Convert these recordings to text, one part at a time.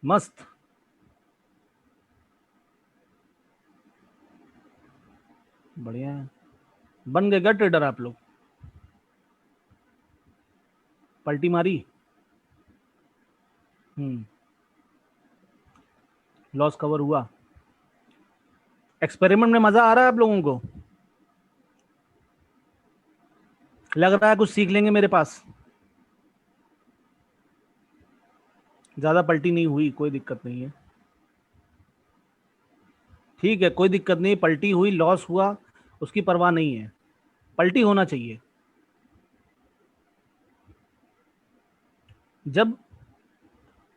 मस्त। बढ़िया है। बन गए क्या ट्रेडर आप लोग? पलटी मारी। हम्म। लॉस कवर हुआ। एक्सपेरिमेंट में मजा आ रहा है आप लोगों को? लग रहा है कुछ सीख लेंगे मेरे पास। ज्यादा पलटी नहीं हुई, कोई दिक्कत नहीं है। ठीक है, कोई दिक्कत नहीं। पलटी हुई, लॉस हुआ, उसकी परवाह नहीं है। पलटी होना चाहिए। जब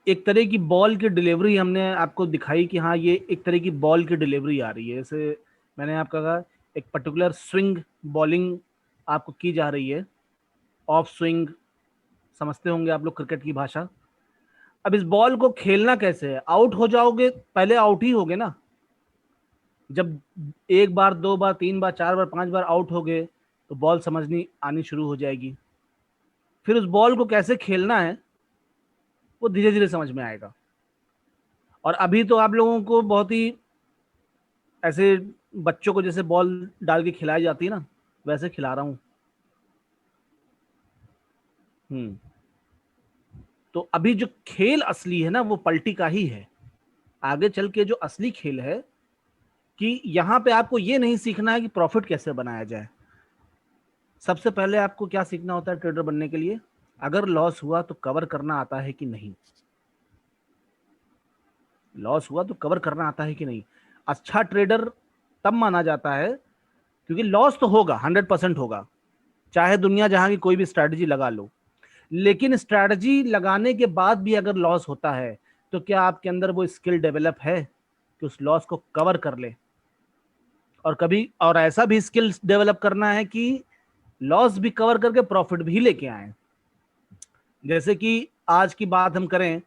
एक तरह की बॉल की डिलीवरी हमने आपको दिखाई कि हाँ ये एक तरह की बॉल की डिलीवरी आ रही है, जैसे मैंने आपका कहा एक पर्टिकुलर स्विंग बॉलिंग आपको की जा रही है, ऑफ स्विंग, समझते होंगे आप लोग क्रिकेट की भाषा। अब इस बॉल को खेलना कैसे है? आउट हो जाओगे, पहले आउट ही होगे ना। जब एक बार, दो बार, तीन बार, चार बार, पांच बार आउट हो गए तो बॉल समझनी आनी शुरू हो जाएगी। फिर उस बॉल को कैसे खेलना है वो धीरे धीरे समझ में आएगा। और अभी तो आप लोगों को बहुत ही ऐसे बच्चों को जैसे बॉल डाल के खिलाई जाती है ना, वैसे खिला रहा हूँ। हम्म। तो अभी जो खेल असली है ना वो पलटी का ही है। आगे चल के जो असली खेल है कि यहाँ पे आपको ये नहीं सीखना है कि प्रॉफिट कैसे बनाया जाए। सबसे पहले आपको क्या सीखना होता है ट्रेडर बनने के लिए? अगर लॉस हुआ तो कवर करना आता है कि नहीं। लॉस हुआ तो कवर करना आता है कि नहीं। अच्छा ट्रेडर तब माना जाता है क्योंकि लॉस तो होगा, 100% होगा, चाहे दुनिया जहां की कोई भी स्ट्रैटेजी लगा लो। लेकिन स्ट्रैटेजी लगाने के बाद भी अगर लॉस होता है तो क्या आपके अंदर वो स्किल डेवलप है कि उस लॉस को कवर कर ले? और कभी और ऐसा भी स्किल डेवलप करना है कि लॉस भी कवर करके प्रॉफिट भी लेके आए। जैसे कि आज की बात हम करें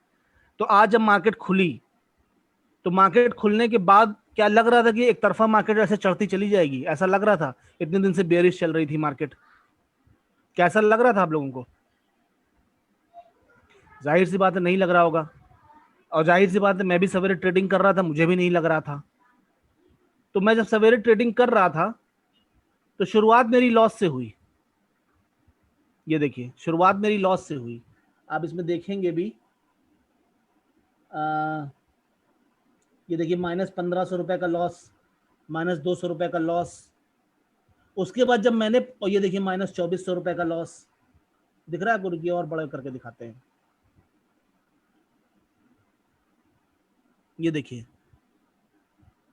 तो आज जब मार्केट खुली तो मार्केट खुलने के बाद क्या लग रहा था कि एक तरफा मार्केट ऐसे चढ़ती चली जाएगी? ऐसा लग रहा था? इतने दिन से बेरिश चल रही थी मार्केट, कैसा लग रहा था आप लोगों को? जाहिर सी बात है नहीं लग रहा होगा। और जाहिर सी बात है मैं भी सवेरे ट्रेडिंग कर रहा था, मुझे भी नहीं लग रहा था। तो मैं जब सवेरे ट्रेडिंग कर रहा था तो शुरुआत मेरी लॉस से हुई। ये देखिए शुरुआत मेरी लॉस से हुई। आप इसमें देखेंगे भी आ, ये देखिए -1500 रुपए का लॉस, -200 रुपए का लॉस। उसके बाद जब मैंने, और ये देखिए -2400 रुपए का लॉस। दिख रहा है आपको? रुकिए और बड़े करके दिखाते हैं। ये देखिए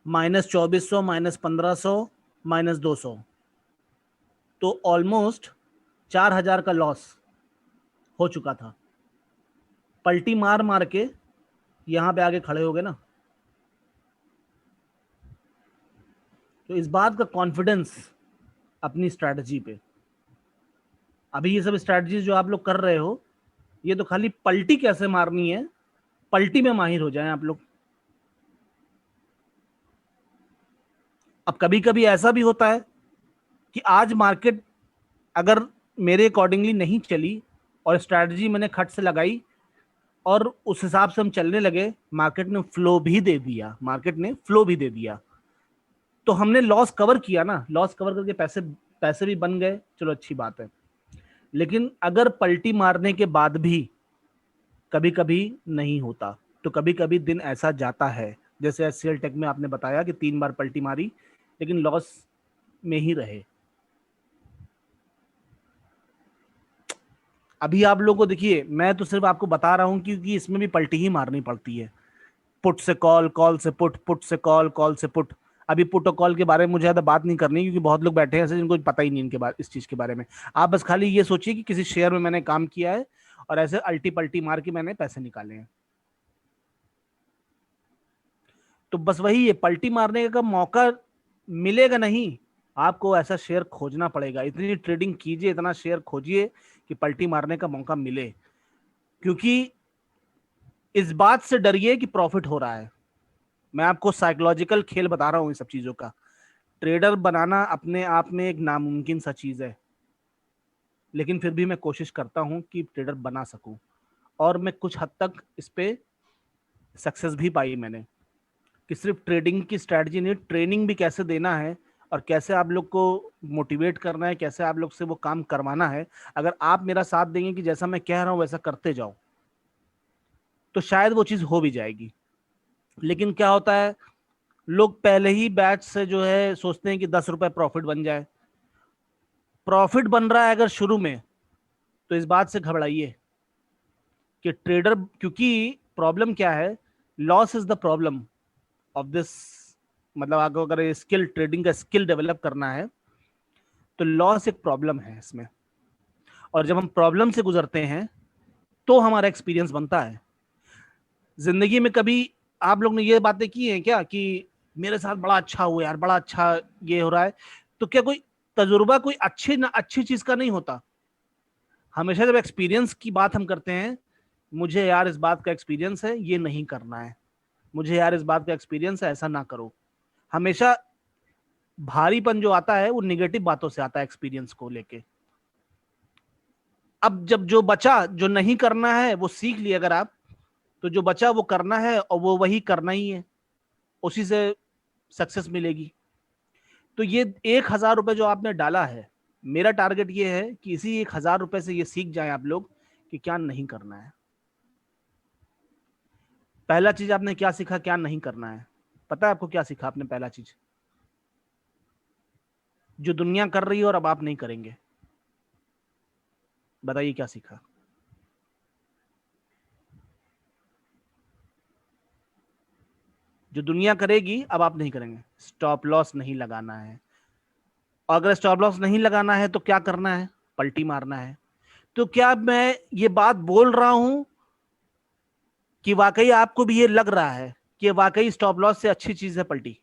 -2400, -1500, -200, तो ऑलमोस्ट 4000 का लॉस हो चुका था। पलटी मार मार के यहां पे आके खड़े हो गए ना। तो इस बात का कॉन्फिडेंस अपनी स्ट्रैटेजी पे। अभी ये सब स्ट्रैटेजीज जो आप लोग कर रहे हो ये तो खाली पलटी कैसे मारनी है, पलटी में माहिर हो जाएं आप लोग। अब कभी कभी ऐसा भी होता है कि आज मार्केट अगर मेरे अकॉर्डिंगली नहीं चली और स्ट्रैटेजी मैंने खट से लगाई और उस हिसाब से हम चलने लगे, मार्केट ने फ्लो भी दे दिया, मार्केट ने फ्लो भी दे दिया, तो हमने लॉस कवर किया ना। लॉस कवर करके पैसे पैसे भी बन गए, चलो अच्छी बात है। लेकिन अगर पलटी मारने के बाद भी कभी कभी नहीं होता तो कभी कभी दिन ऐसा जाता है, जैसे एचसीएल टेक में आपने बताया कि 3 बार पलटी मारी लेकिन लॉस में ही रहे। अभी आप लोगों को देखिए, मैं तो सिर्फ आपको बता रहा हूं क्योंकि इसमें भी पलटी ही मारनी पड़ती है। पुट से कॉल, कॉल से पुट, पुट से कॉल, कॉल से पुट। अभी पुट और कॉल के बारे में मुझे ज्यादा बात नहीं करनी क्योंकि बहुत लोग बैठे हैं ऐसे जिनको पता ही नहीं इनके बारे, इस चीज के बारे में। आप बस खाली ये सोचिए कि किसी शेयर में मैंने काम किया है और ऐसे अल्टी पल्टी मार के मैंने पैसे निकाले हैं। तो बस वही है, पलटी मारने का मौका मिलेगा नहीं, आपको ऐसा शेयर खोजना पड़ेगा। इतनी ट्रेडिंग कीजिए, इतना शेयर खोजिए कि पलटी मारने का मौका मिले। क्योंकि इस बात से डरिए कि प्रॉफिट हो रहा है। मैं आपको साइकोलॉजिकल खेल बता रहा हूं इन सब चीजों का। ट्रेडर बनाना अपने आप में एक नामुमकिन सा चीज है, लेकिन फिर भी मैं कोशिश करता हूं कि ट्रेडर बना सकूं। और मैं कुछ हद तक इस पे सक्सेस भी पाई मैंने, कि सिर्फ ट्रेडिंग की स्ट्रैटेजी नहीं, ट्रेनिंग भी कैसे देना है और कैसे आप लोग को मोटिवेट करना है, कैसे आप लोग से वो काम करवाना है। अगर आप मेरा साथ देंगे कि जैसा मैं कह रहा हूं वैसा करते जाओ, तो शायद वो चीज हो भी जाएगी। लेकिन क्या होता है, लोग पहले ही बैच से जो है सोचते हैं कि 10 रुपए प्रॉफिट बन जाए। प्रॉफिट बन रहा है अगर शुरू में, तो इस बात से घबराइए कि ट्रेडर, क्योंकि प्रॉब्लम क्या है, loss is the problem of this. मतलब आपको अगर स्किल, ट्रेडिंग का स्किल डेवलप करना है, तो लॉस एक प्रॉब्लम है इसमें। और जब हम प्रॉब्लम से गुजरते हैं तो हमारा एक्सपीरियंस बनता है। जिंदगी में कभी आप लोग ने ये बातें की हैं क्या कि मेरे साथ बड़ा अच्छा हुआ यार, बड़ा अच्छा ये हो रहा है? तो क्या कोई तजुर्बा कोई अच्छी ना अच्छी चीज का नहीं होता? हमेशा जब एक्सपीरियंस की बात हम करते हैं, मुझे यार इस बात का एक्सपीरियंस है, ये नहीं करना है, मुझे यार इस बात का एक्सपीरियंस है, ऐसा ना करो। हमेशा भारीपन जो आता है वो निगेटिव बातों से आता है एक्सपीरियंस को लेके। अब जब जो बचा, जो नहीं करना है वो सीख लिया अगर आप, तो जो बचा वो करना है और वो वही करना ही है, उसी से सक्सेस मिलेगी। तो ये 1,000 रुपए जो आपने डाला है, मेरा टारगेट ये है कि इसी 1,000 रुपए से ये सीख जाएं आप लोग कि क्या नहीं करना है। पहला चीज आपने क्या सीखा, क्या नहीं करना है? पता है आपको क्या सीखा आपने? पहला चीज जो दुनिया कर रही है और अब आप नहीं करेंगे, बताइए क्या सीखा? जो दुनिया करेगी अब आप नहीं करेंगे, स्टॉप लॉस नहीं लगाना है। और अगर स्टॉप लॉस नहीं लगाना है तो क्या करना है? पलटी मारना है। तो क्या मैं ये बात बोल रहा हूं कि वाकई आपको भी ये लग रहा है कि वाकई स्टॉप लॉस से अच्छी चीज है पलटी?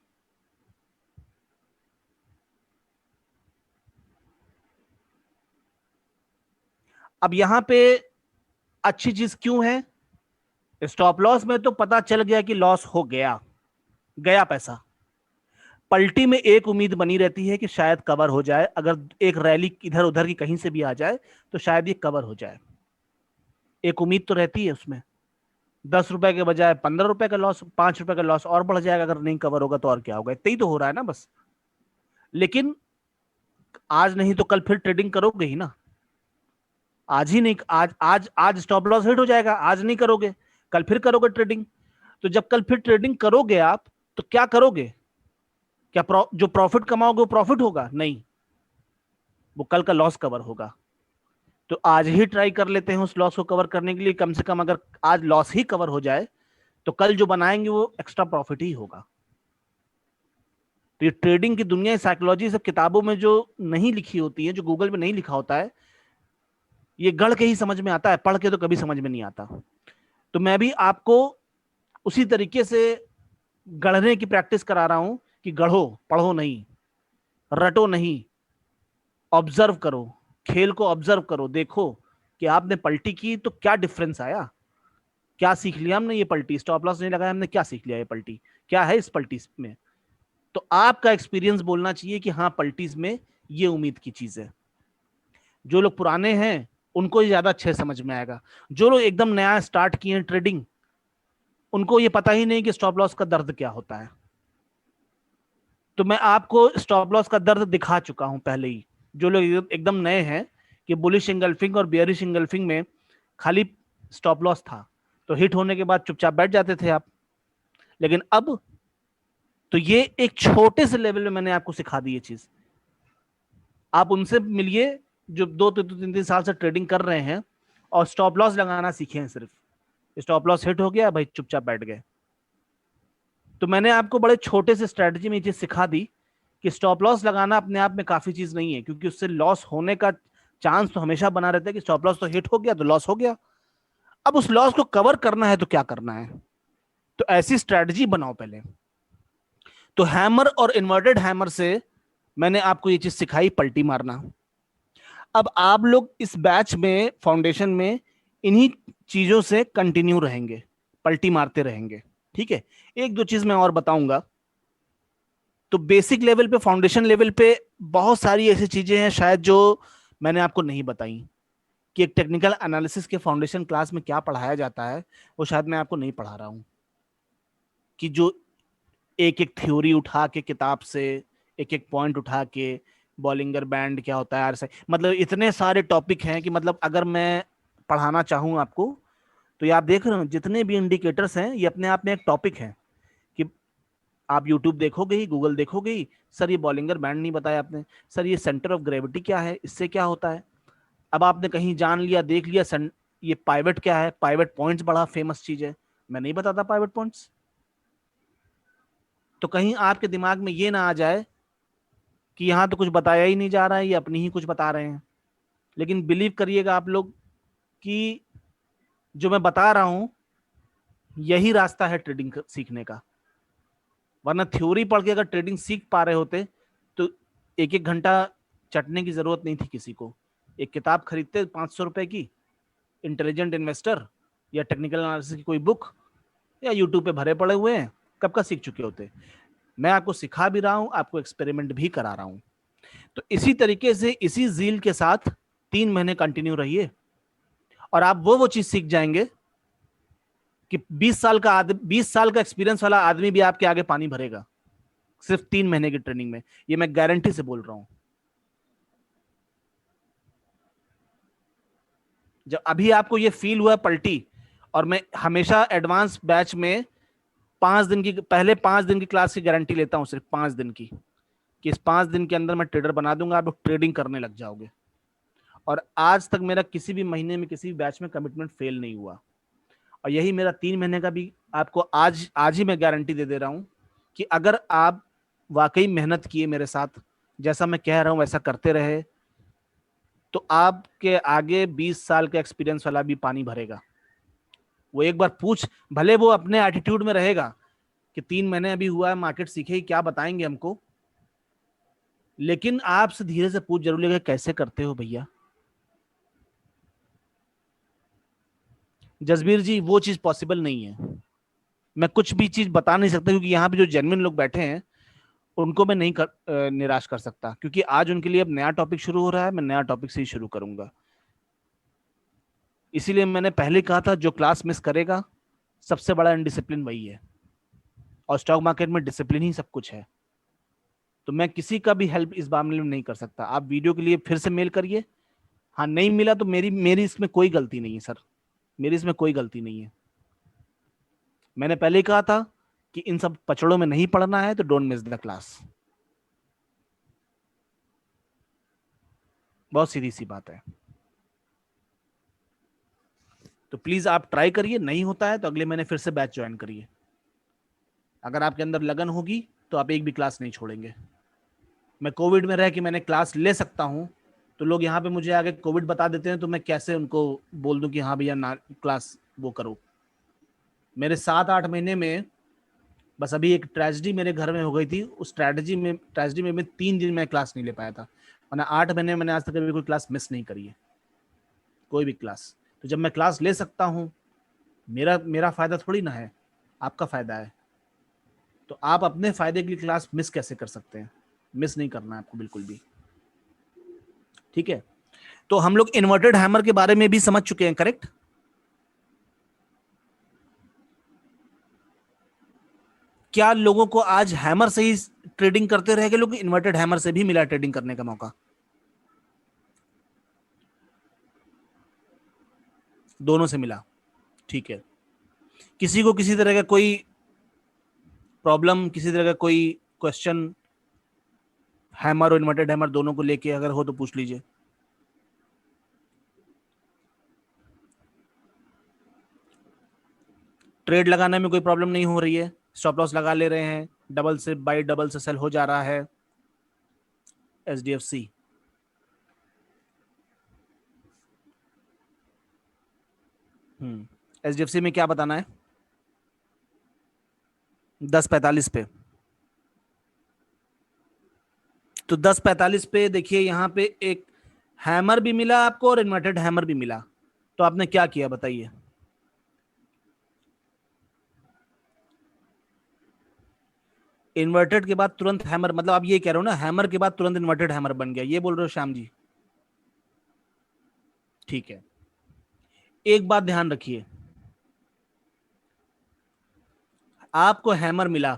अब यहां पे अच्छी चीज क्यों है? स्टॉप लॉस में तो पता चल गया कि लॉस हो गया, गया पैसा। पलटी में एक उम्मीद बनी रहती है कि शायद कवर हो जाए, अगर एक रैली इधर उधर की कहीं से भी आ जाए तो शायद ये कवर हो जाए। एक उम्मीद तो रहती है उसमें। 10 रुपए के बजाय 15 रुपए का लॉस, 5 रुपए का लॉस और बढ़ जाएगा अगर नहीं कवर होगा, तो और क्या होगा? इतना ही तो हो रहा है ना बस। लेकिन आज नहीं तो कल फिर ट्रेडिंग करोगे ही ना। आज ही नहीं, आज स्टॉप लॉस हिट हो जाएगा, आज नहीं करोगे, कल फिर करोगे ट्रेडिंग। तो जब कल फिर ट्रेडिंग करोगे आप, तो क्या करोगे? क्या जो प्रॉफिट कमाओगे वो प्रॉफिट होगा? नहीं, वो कल का लॉस कवर होगा। तो आज ही ट्राई कर लेते हैं उस लॉस को कवर करने के लिए। कम से कम अगर आज लॉस ही कवर हो जाए, तो कल जो बनाएंगे वो एक्स्ट्रा प्रॉफिट ही होगा। तो ये ट्रेडिंग की दुनिया, साइकोलॉजी सब किताबों में जो नहीं लिखी होती है, जो गूगल में नहीं लिखा होता है, ये गढ़ के ही समझ में आता है, पढ़ के तो कभी समझ में नहीं आता। तो मैं भी आपको उसी तरीके से गढ़ने की प्रैक्टिस करा रहा हूं कि गढ़ो, पढ़ो नहीं, रटो नहीं, ऑब्जर्व करो, खेल को ऑब्जर्व करो, देखो कि आपने पलटी की तो क्या डिफरेंस आया, क्या सीख लिया हमने। ये पलटी, स्टॉप लॉस नहीं लगाया हमने, क्या सीख लिया? ये पलटी क्या है इस पलटी में? तो आपका एक्सपीरियंस बोलना चाहिए कि हाँ, पलटीज में ये उम्मीद की चीज है। जो लोग पुराने हैं उनको ये ज्यादा अच्छे समझ में आएगा। जो लोग एकदम नया स्टार्ट किए हैं ट्रेडिंग, उनको ये पता ही नहीं कि स्टॉप लॉस का दर्द क्या होता है। तो मैं आपको स्टॉप लॉस का दर्द दिखा चुका हूं पहले ही। जो लोग एकदम नए हैं कि बुलिश इंगल्फिंग और बियरिश इंगल्फिंग में खाली स्टॉप लॉस था, तो हिट होने के बाद चुपचाप बैठ जाते थे आप। लेकिन अब तो ये एक छोटे से लेवल में मैंने आपको सिखा दी ये चीज। आप उनसे मिलिए जो 2 3 3 साल से ट्रेडिंग कर रहे हैं और स्टॉप लॉस लगाना सीखे हैं। सिर्फ स्टॉप लॉस हिट हो गया भाई, चुपचाप बैठ गए। तो मैंने आपको बड़े छोटे से स्ट्रेटजी में ये चीज सिखा दी कि स्टॉप लॉस लगाना अपने आप में काफी चीज नहीं है, क्योंकि उससे लॉस होने का चांस तो हमेशा बना रहता है कि स्टॉप लॉस तो हिट हो गया तो लॉस हो गया। अब उस लॉस को कवर करना है तो क्या करना है? तो ऐसी स्ट्रेटजी बनाओ पहले। तो हैमर और इन्वर्टेड हैमर से मैंने आपको ये चीज सिखाई, पलटी मारना। अब आप लोग इस बैच में, फाउंडेशन में, इन्हीं चीजों से कंटिन्यू रहेंगे, पलटी मारते रहेंगे। ठीक है? एक दो चीज मैं और बताऊंगा। तो बेसिक लेवल पे, फाउंडेशन लेवल पे बहुत सारी ऐसी चीजें हैं शायद जो मैंने आपको नहीं बताई, कि एक टेक्निकल एनालिसिस के फाउंडेशन क्लास में क्या पढ़ाया जाता है वो शायद मैं आपको नहीं पढ़ा रहा हूं। कि जो एक एक थ्योरी उठा के किताब से, एक एक पॉइंट उठा के, बॉलिंगर बैंड क्या होता है यार से, मतलब इतने सारे टॉपिक हैं कि मतलब अगर मैं पढ़ाना चाहूँ आपको, तो ये आप देख रहे हो जितने भी इंडिकेटर्स हैं ये अपने आप में एक टॉपिक है। कि आप यूट्यूब देखोगे ही, गूगल देखोगे ही, सर ये बॉलिंगर बैंड नहीं बताया आपने, सर ये सेंटर ऑफ ग्रेविटी क्या है, इससे क्या होता है। अब आपने कहीं जान लिया, देख लिया, ये पाइवट क्या है, पाइवट पॉइंट्स बड़ा फेमस चीज है, मैं नहीं बताता पाइवट पॉइंट्स। तो कहीं आपके दिमाग में ये ना आ जाए कि यहाँ तो कुछ बताया ही नहीं जा रहा है, ये अपनी ही कुछ बता रहे हैं। लेकिन बिलीव करिएगा आप लोग कि जो मैं बता रहा हूं यही रास्ता है ट्रेडिंग सीखने का। वरना थ्योरी पढ़ के अगर ट्रेडिंग सीख पा रहे होते तो एक एक घंटा चटने की जरूरत नहीं थी किसी को। एक किताब खरीदते 500 रुपए की, इंटेलिजेंट इन्वेस्टर या टेक्निकल एनालिसिस की कोई बुक, या यूट्यूब पे भरे पड़े हुए हैं, कब का सीख चुके होते। मैं आपको सिखा भी रहा हूं, आपको एक्सपेरिमेंट भी करा रहा हूं। तो इसी तरीके से इसी जील के साथ 3 महीने कंटिन्यू रहिए और आप वो चीज सीख जाएंगे कि 20 साल का एक्सपीरियंस वाला आदमी भी आपके आगे पानी भरेगा सिर्फ 3 महीने की ट्रेनिंग में। ये मैं गारंटी से बोल रहा हूं। जब अभी आपको ये फील हुआ पलटी, और मैं हमेशा एडवांस बैच में 5 दिन की, पहले 5 दिन की क्लास की गारंटी लेता हूं, सिर्फ 5 दिन की, कि इस 5 दिन के अंदर मैं ट्रेडर बना दूंगा, आप ट्रेडिंग करने लग जाओगे। और आज तक मेरा किसी भी महीने में किसी भी बैच में कमिटमेंट फेल नहीं हुआ। और यही मेरा 3 महीने का भी आपको आज आज ही मैं गारंटी दे दे रहा हूं कि अगर आप वाकई मेहनत किए मेरे साथ, जैसा मैं कह रहा हूं वैसा करते रहे, तो आपके आगे 20 साल का एक्सपीरियंस वाला भी पानी भरेगा। वो एक बार पूछ, भले वो अपने एटीट्यूड में रहेगा कि 3 महीने अभी हुआ है, मार्केट सीखे ही, क्या बताएंगे हमको, लेकिन आपसे धीरे से पूछ जरूर लेगा कैसे करते हो भैया। जसबीर जी वो चीज पॉसिबल नहीं है। मैं कुछ भी चीज बता नहीं सकता क्योंकि यहाँ पे जो जेन्युइन लोग बैठे हैं उनको मैं नहीं निराश कर सकता, क्योंकि आज उनके लिए अब नया टॉपिक शुरू हो रहा है, मैं नया टॉपिक से ही शुरू करूंगा। इसीलिए मैंने पहले कहा था जो क्लास मिस करेगा सबसे बड़ा इनडिसिप्लिन वही है, और स्टॉक मार्केट में डिसिप्लिन ही सब कुछ है। तो मैं किसी का भी हेल्प इस मामले में नहीं कर सकता। आप वीडियो के लिए फिर से मेल करिए। हाँ नहीं मिला तो मेरी मेरी इसमें कोई गलती नहीं है सर, मेरी इसमें कोई गलती नहीं है। मैंने पहले ही कहा था कि इन सब पचड़ों में नहीं पढ़ना है तो डोंट मिस द क्लास। बहुत सीधी सी बात है। तो प्लीज आप ट्राई करिए, नहीं होता है तो अगले महीने फिर से बैच ज्वाइन करिए। अगर आपके अंदर लगन होगी तो आप एक भी क्लास नहीं छोड़ेंगे। मैं कोविड में रह के मैंने क्लास ले सकता हूं, तो लोग यहाँ पे मुझे आगे कोविड बता देते हैं, तो मैं कैसे उनको बोल दूं कि हाँ भैया ना क्लास वो करो। मेरे 7-8 महीने में बस अभी एक ट्रेजेडी मेरे घर में हो गई थी, उस ट्रेजेडी में मैं 3 दिन में क्लास नहीं ले पाया था, वरना 8 महीने में मैंने आज तक कभी कोई क्लास मिस नहीं करी है, कोई भी क्लास। तो जब मैं क्लास ले सकता हूँ, मेरा मेरा फायदा थोड़ी ना है, आपका फायदा है। तो आप अपने फायदे के लिए क्लास मिस कैसे कर सकते हैं? मिस नहीं करना है आपको बिल्कुल भी। ठीक है, तो हम लोग इन्वर्टेड हैमर के बारे में भी समझ चुके हैं, करेक्ट? क्या लोगों को आज हैमर से ही ट्रेडिंग करते रह गए लोग, इन्वर्टेड हैमर से भी मिला ट्रेडिंग करने का मौका? दोनों से मिला, ठीक है। किसी को किसी तरह का कोई प्रॉब्लम, किसी तरह का कोई क्वेश्चन, हैमर और इन्वर्टेड हैमर दोनों को लेके अगर हो तो पूछ लीजिए। ट्रेड लगाने में कोई प्रॉब्लम नहीं हो रही है, स्टॉप लॉस लगा ले रहे हैं, डबल से बाई, डबल से सेल हो जा रहा है। एचडीएफसी, एचडीएफसी में क्या बताना है? 10:45 पे। तो 10:45 पे देखिए, यहाँ पे एक हैमर भी मिला आपको और इन्वर्टेड हैमर भी मिला, तो आपने क्या किया बताइए? इन्वर्टेड के बाद तुरंत हैमर, मतलब आप ये कह रहे हो ना हैमर के बाद तुरंत इन्वर्टेड हैमर बन गया, ये बोल रहे हो श्याम जी? ठीक है, एक बात ध्यान रखिए, आपको हैमर मिला,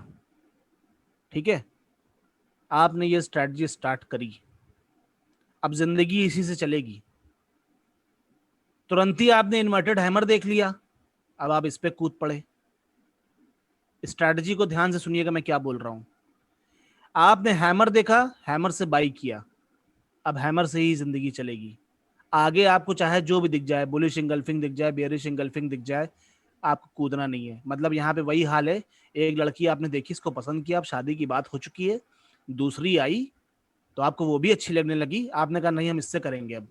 ठीक है, आपने ये स्ट्रैटेजी स्टार्ट करी, अब जिंदगी इसी से चलेगी। तुरंत ही आपने इन्वर्टेड हैमर देख लिया, अब आप इस पे कूद पड़े। स्ट्रैटेजी को ध्यान से सुनिएगा मैं क्या बोल रहा हूं। आपने हैमर देखा, हैमर से बाई किया, अब हैमर से ही जिंदगी चलेगी। आगे आपको चाहे जो भी दिख जाए, बुलिश इंगल्फिंग दिख जाए, बेयरिश इंगल्फिंग दिख जाए, आपको कूदना नहीं है। मतलब यहाँ पे वही हाल है, एक लड़की आपने देखी, इसको पसंद किया, अब शादी की बात हो चुकी है, दूसरी आई तो आपको वो भी अच्छी लगने लगी, आपने कहा नहीं हम इससे करेंगे अब,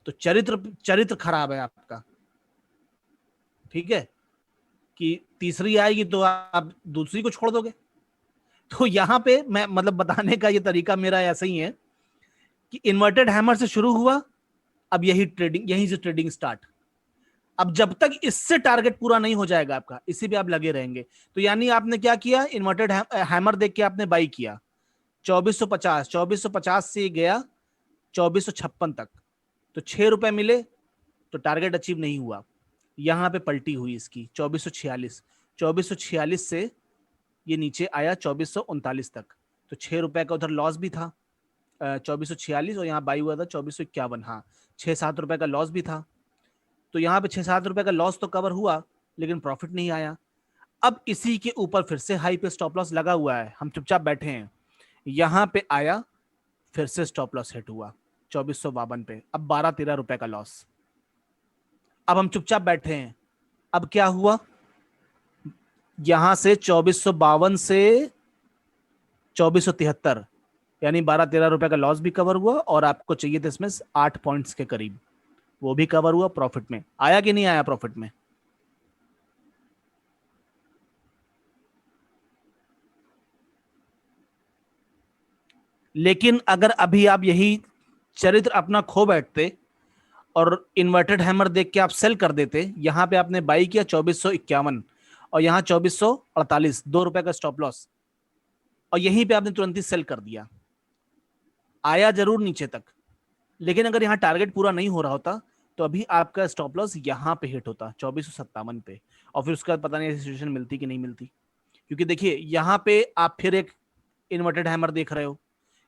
तो चरित्र चरित्र खराब है आपका, ठीक है, कि तीसरी आएगी तो आप दूसरी को छोड़ दोगे। तो यहाँ पे मैं मतलब बताने का ये तरीका मेरा ऐसा ही है कि इन्वर्टेड हैमर से शुरू हुआ, अब यही ट्रेडिंग, यहीं से ट्रेडिंग स्टार्ट। अब जब तक इससे टारगेट पूरा नहीं हो जाएगा आपका, इसी पे आप लगे रहेंगे। तो यानी आपने क्या किया, इन्वर्टेड हैमर देख के आपने बाई किया 2450, 2450 से गया 2456 तक, तो 6 रुपए मिले, तो टारगेट अचीव नहीं हुआ। यहां पे पलटी हुई इसकी 2446, 2446 से ये नीचे आया 2439 तक, तो 6 रुपए का उधर लॉस भी था, 2446, और यहाँ बाई हुआ था 2451, हाँ 6-7 रुपए का लॉस भी था। तो यहाँ पे 6-7 रुपए का लॉस तो कवर हुआ, लेकिन प्रॉफिट नहीं आया। अब इसी के ऊपर फिर से हाई पे स्टॉप लॉस लगा हुआ है, हम चुपचाप बैठे हैं, यहाँ पे आया, फिर से स्टॉप लॉस हिट हुआ 2452 पे, अब 12-13 रुपए का लॉस। अब हम चुपचाप बैठे हैं, अब क्या हुआ, यहां से 2452 से 2473, यानी 12-13 रुपए का लॉस भी कवर हुआ, और आपको चाहिए थे इसमें 8 पॉइंट्स के करीब, वो भी कवर हुआ, प्रॉफिट में आया कि नहीं आया प्रॉफिट में। लेकिन अगर अभी आप यही चरित्र अपना खो बैठते और इन्वर्टेड हैमर देख के आप सेल कर देते, यहां पे आपने बाई किया 2451, और यहां 2448, 2 रुपए का स्टॉप लॉस, और यहीं पे आपने तुरंत ही सेल कर दिया, आया जरूर नीचे तक, लेकिन अगर यहाँ टारगेट पूरा नहीं हो रहा होता तो अभी आपका स्टॉप लॉस यहाँ पे हिट होता 2457 पे, और फिर उसके बाद पता नहीं ऐसी सिचुएशन मिलती कि नहीं मिलती। क्योंकि देखिए यहाँ पे आप फिर एक इन्वर्टेड हैमर देख रहे हो,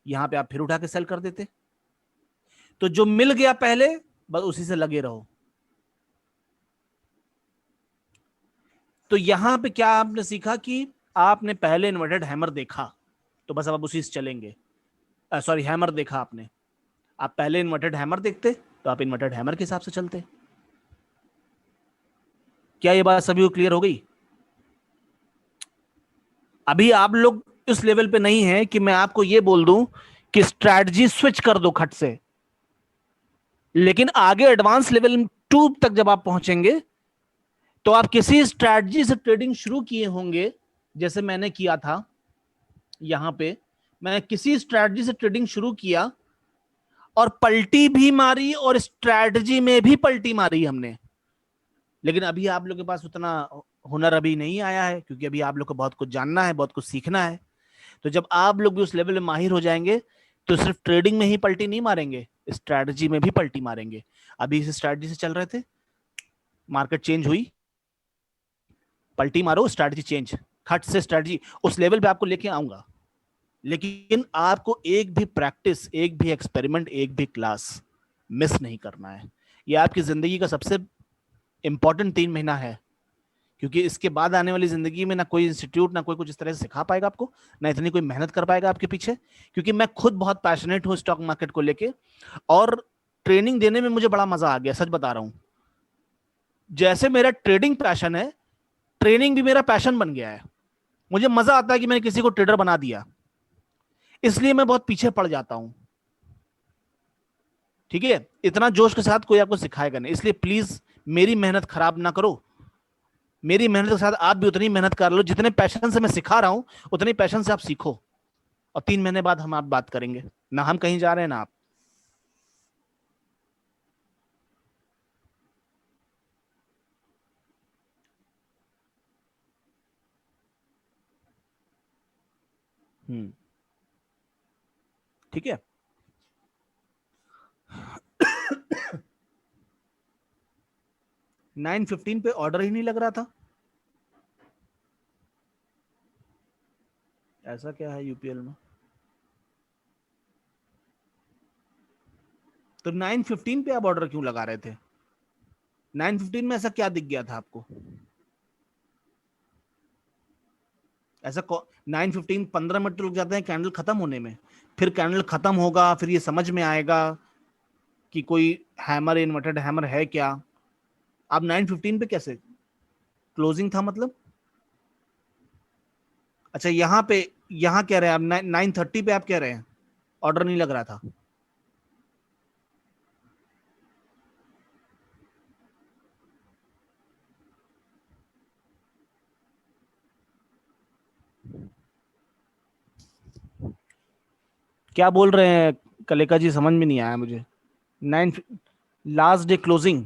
यहाँ पे आप फिर उठा के सेल कर देते, तो जो मिल गया पहले बस उसी से लगे रहो। तो यहां पे क्या आपने सीखा कि आपने पहले इन्वर्टेड हैमर देखा, तो बस अब आप उसी से चलेंगे। सॉरी, हैमर देखा आपने, आप पहले इन्वर्टेड हैमर देखते तो आप इन्वर्टेड हैमर के हिसाब से चलते। क्या ये बात सभी को क्लियर हो गई। अभी आप लोग इस लेवल पे नहीं है कि मैं आपको ये बोल दूं कि स्ट्रैटेजी स्विच कर दो खट से, लेकिन आगे एडवांस लेवल 2 तक जब आप पहुंचेंगे तो आप किसी स्ट्रैटेजी से ट्रेडिंग शुरू किए होंगे, जैसे मैंने किया था, यहां पे मैंने किसी स्ट्रैटेजी से ट्रेडिंग शुरू किया और पलटी भी मारी और स्ट्रैटेजी में भी पलटी मारी हमने, लेकिन अभी आप लोग के पास उतना हुनर अभी नहीं आया है, क्योंकि अभी आप लोग को बहुत कुछ जानना है, बहुत कुछ सीखना है। तो जब आप लोग भी उस लेवल में माहिर हो जाएंगे तो सिर्फ ट्रेडिंग में ही पलटी नहीं मारेंगे, स्ट्रैटेजी में भी पलटी मारेंगे। अभी इस स्ट्रैटेजी से चल रहे थे, मार्केट चेंज हुई, पलटी मारो, स्ट्रैटेजी चेंज, खट से स्ट्रैटेजी उस लेवल पे आपको लेके आऊंगा। लेकिन आपको एक भी प्रैक्टिस, एक भी एक्सपेरिमेंट, एक भी क्लास मिस नहीं करना है। ये आपकी जिंदगी का सबसे इंपॉर्टेंट 3 महीना है, क्योंकि इसके बाद आने वाली जिंदगी में ना कोई इंस्टीट्यूट, ना कोई कुछ इस तरह से सिखा पाएगा आपको, ना इतनी कोई मेहनत कर पाएगा आपके पीछे। क्योंकि मैं खुद बहुत पैशनेट हूँ स्टॉक मार्केट को लेके, और ट्रेनिंग देने में मुझे बड़ा मजा आ गया, सच बता रहा हूँ। जैसे मेरा ट्रेडिंग पैशन है, ट्रेनिंग भी मेरा पैशन बन गया है। मुझे मजा आता है कि मैंने किसी को ट्रेडर बना दिया, इसलिए मैं बहुत पीछे पड़ जाता हूं। ठीक है, इतना जोश के साथ कोई आपको सिखाएगा नहीं, इसलिए प्लीज मेरी मेहनत खराब ना करो। मेरी मेहनत के साथ आप भी उतनी मेहनत कर लो, जितने पैशन से मैं सिखा रहा हूं उतने पैशन से आप सीखो, और 3 महीने बाद हम आप बात करेंगे, ना हम कहीं जा रहे हैं ना आप। ठीक है, 9:15 पे ऑर्डर ही नहीं लग रहा था। ऐसा क्या है यूपीएल में? तो 9:15 पे आप ऑर्डर क्यों लगा रहे थे? 9:15 में ऐसा क्या दिख गया था आपको? ऐसा 9:15 15 मिनट रुक जाते हैं कैंडल खत्म होने में, फिर कैंडल खत्म होगा, फिर ये समझ में आएगा कि कोई हैमर, इन्वर्टेड हैमर है क्या। आप 9:15 पे कैसे क्लोजिंग था मतलब? अच्छा, यहाँ पे, यहाँ कह रहे हैं आप 9:30 पे आप कह रहे हैं ऑर्डर नहीं लग रहा था। क्या बोल रहे हैं कलेका जी, समझ में नहीं आया मुझे। 9 लास्ट डे क्लोजिंग?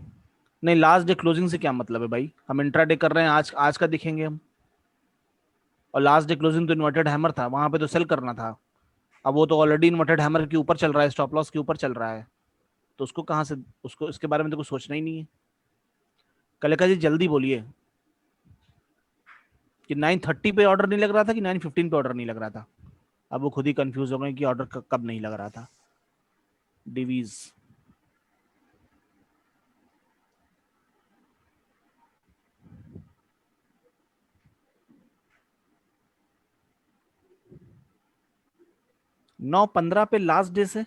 नहीं, लास्ट डे क्लोजिंग से क्या मतलब है भाई? हम इंट्राडे कर रहे हैं, आज आज का दिखेंगे हम। और लास्ट डे क्लोजिंग तो इन्वर्टेड हैमर था, वहां पे तो सेल करना था। अब वो तो ऑलरेडी इन्वर्टेड हैमर के ऊपर चल रहा है, स्टॉप लॉस के ऊपर चल रहा है, तो उसको कहाँ से, उसको इसके बारे में तो कुछ सोचना ही नहीं है। कलेका जी जल्दी बोलिए कि 9:30 पे ऑर्डर नहीं लग रहा था कि 9:15 पे ऑर्डर नहीं लग रहा था। अब वो खुद ही कंफ्यूज हो गए कि ऑर्डर कब नहीं लग रहा था। डिवीज 9:15 पे लास्ट डे से?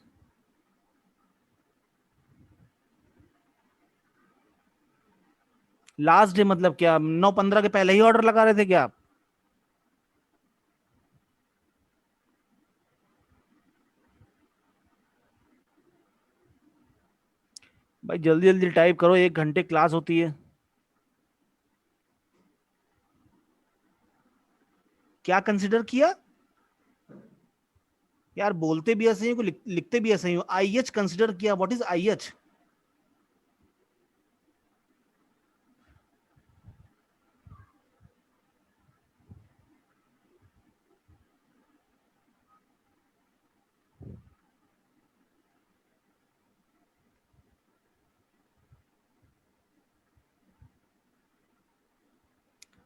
लास्ट डे मतलब क्या, 9:15 के पहले ही ऑर्डर लगा रहे थे क्या आप? भाई जल्दी जल्दी टाइप करो, 1 घंटे क्लास होती है। क्या कंसिडर किया? यार बोलते भी ऐसे ही हो, लिखते भी ऐसे ही हो। आईएच कंसिडर किया? What is IH?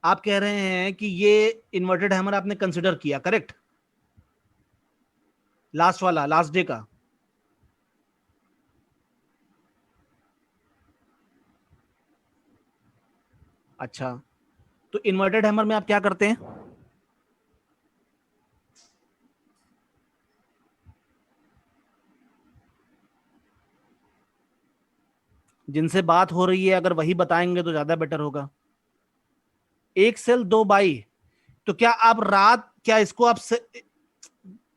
आप कह रहे हैं कि ये इन्वर्टेड हैमर आपने कंसिडर किया, करेक्ट? लास्ट वाला, लास्ट डे का? अच्छा, तो इन्वर्टेड हैमर में आप क्या करते हैं? जिनसे बात हो रही है अगर वही बताएंगे तो ज्यादा बेटर होगा। एक सेल दो बाई? तो क्या आप रात, क्या इसको आप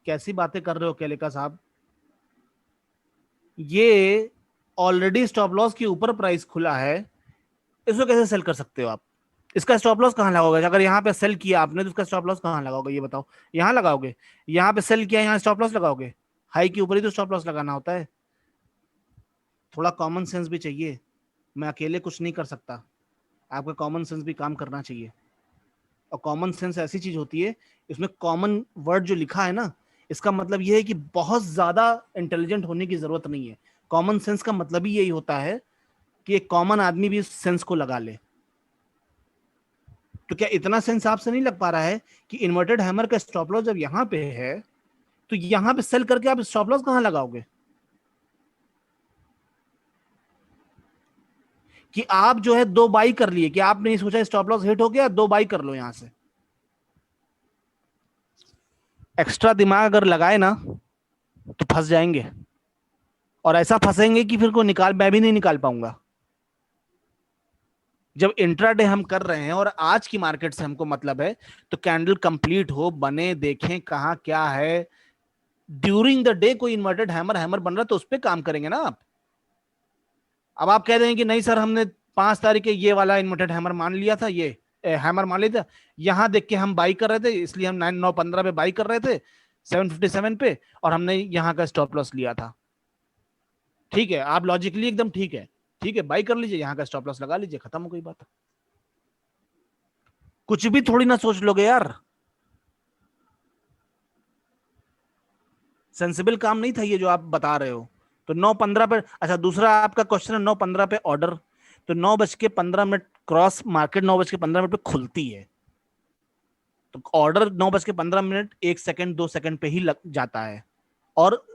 कैसी बातें कर रहे हो केलेका साहब? ये ऑलरेडी स्टॉप लॉस के ऊपर प्राइस खुला है, इसको कैसे सेल कर सकते हो आप? इसका स्टॉप लॉस कहाँ लगाओगे? अगर यहाँ पे सेल किया आपने तो इसका स्टॉप लॉस कहाँ लगाओगे ये बताओ? यहाँ लगाओगे? यहाँ पे सेल किया, यहाँ स्टॉप लॉस लगाओगे? हाई के ऊपर ही तो स्टॉप लॉस लगाना होता है। थोड़ा कॉमन सेंस भी चाहिए। मैं अकेले कुछ नहीं कर सकता, आपका कॉमन सेंस भी काम करना चाहिए। और कॉमन सेंस ऐसी चीज होती है, इसमें कॉमन वर्ड जो लिखा है ना, इसका मतलब यह है कि बहुत ज्यादा इंटेलिजेंट होने की जरूरत नहीं है। कॉमन सेंस का मतलब ही यही होता है कि एक कॉमन आदमी भी इस सेंस को लगा ले। तो क्या इतना सेंस आपसे नहीं लग पा रहा है कि इन्वर्टेड हैमर का स्टॉप लॉस जब यहां पे है, तो यहां पे सेल करके आप स्टॉप लॉस कहां लगाओगे? कि आप जो है दो बाई कर लिए, कि आपने नहीं सोचा स्टॉप लॉस हिट हो गया, दो बाई कर लो यहां से? एक्स्ट्रा दिमाग अगर लगाए ना तो फंस जाएंगे, और ऐसा फंसेंगे कि फिर को निकाल, मैं भी नहीं निकाल पाऊंगा। जब इंट्राडे हम कर रहे हैं और आज की मार्केट से हमको मतलब है, तो कैंडल कंप्लीट हो, बने, देखें कहाँ क्या है। ड्यूरिंग द डे कोई इन्वर्टेड हैमर हैमर बन रहा है तो उस पर काम करेंगे ना आप। अब आप कह रहे हैं कि नहीं सर, हमने 5 तारीख के ये वाला इन्वर्टेड हैमर मान लिया था, ये हैमर मान लिया था, यहां देख के हम बाई कर रहे थे, इसलिए हम 9:15 पे बाई कर रहे थे 7:57 पे, और हमने यहाँ का स्टॉप लॉस लिया था। ठीक है, आप लॉजिकली एकदम ठीक है, ठीक है, बाई कर लीजिए, यहाँ का स्टॉप लॉस लगा लीजिए, खत्म हो गई बात। कुछ भी थोड़ी ना सोच लोगे यार, सेंसिबल काम नहीं था ये जो आप बता रहे हो। तो 9:15 पे, अच्छा दूसरा आपका क्वेश्चन है 9:15 पे ऑर्डर, तो 9:15 क्रॉस मार्केट 9:15 पे खुलती है। तो ऑर्डर 9:15 1 सेकंड 2 सेकंड पे ही लग जाता है। और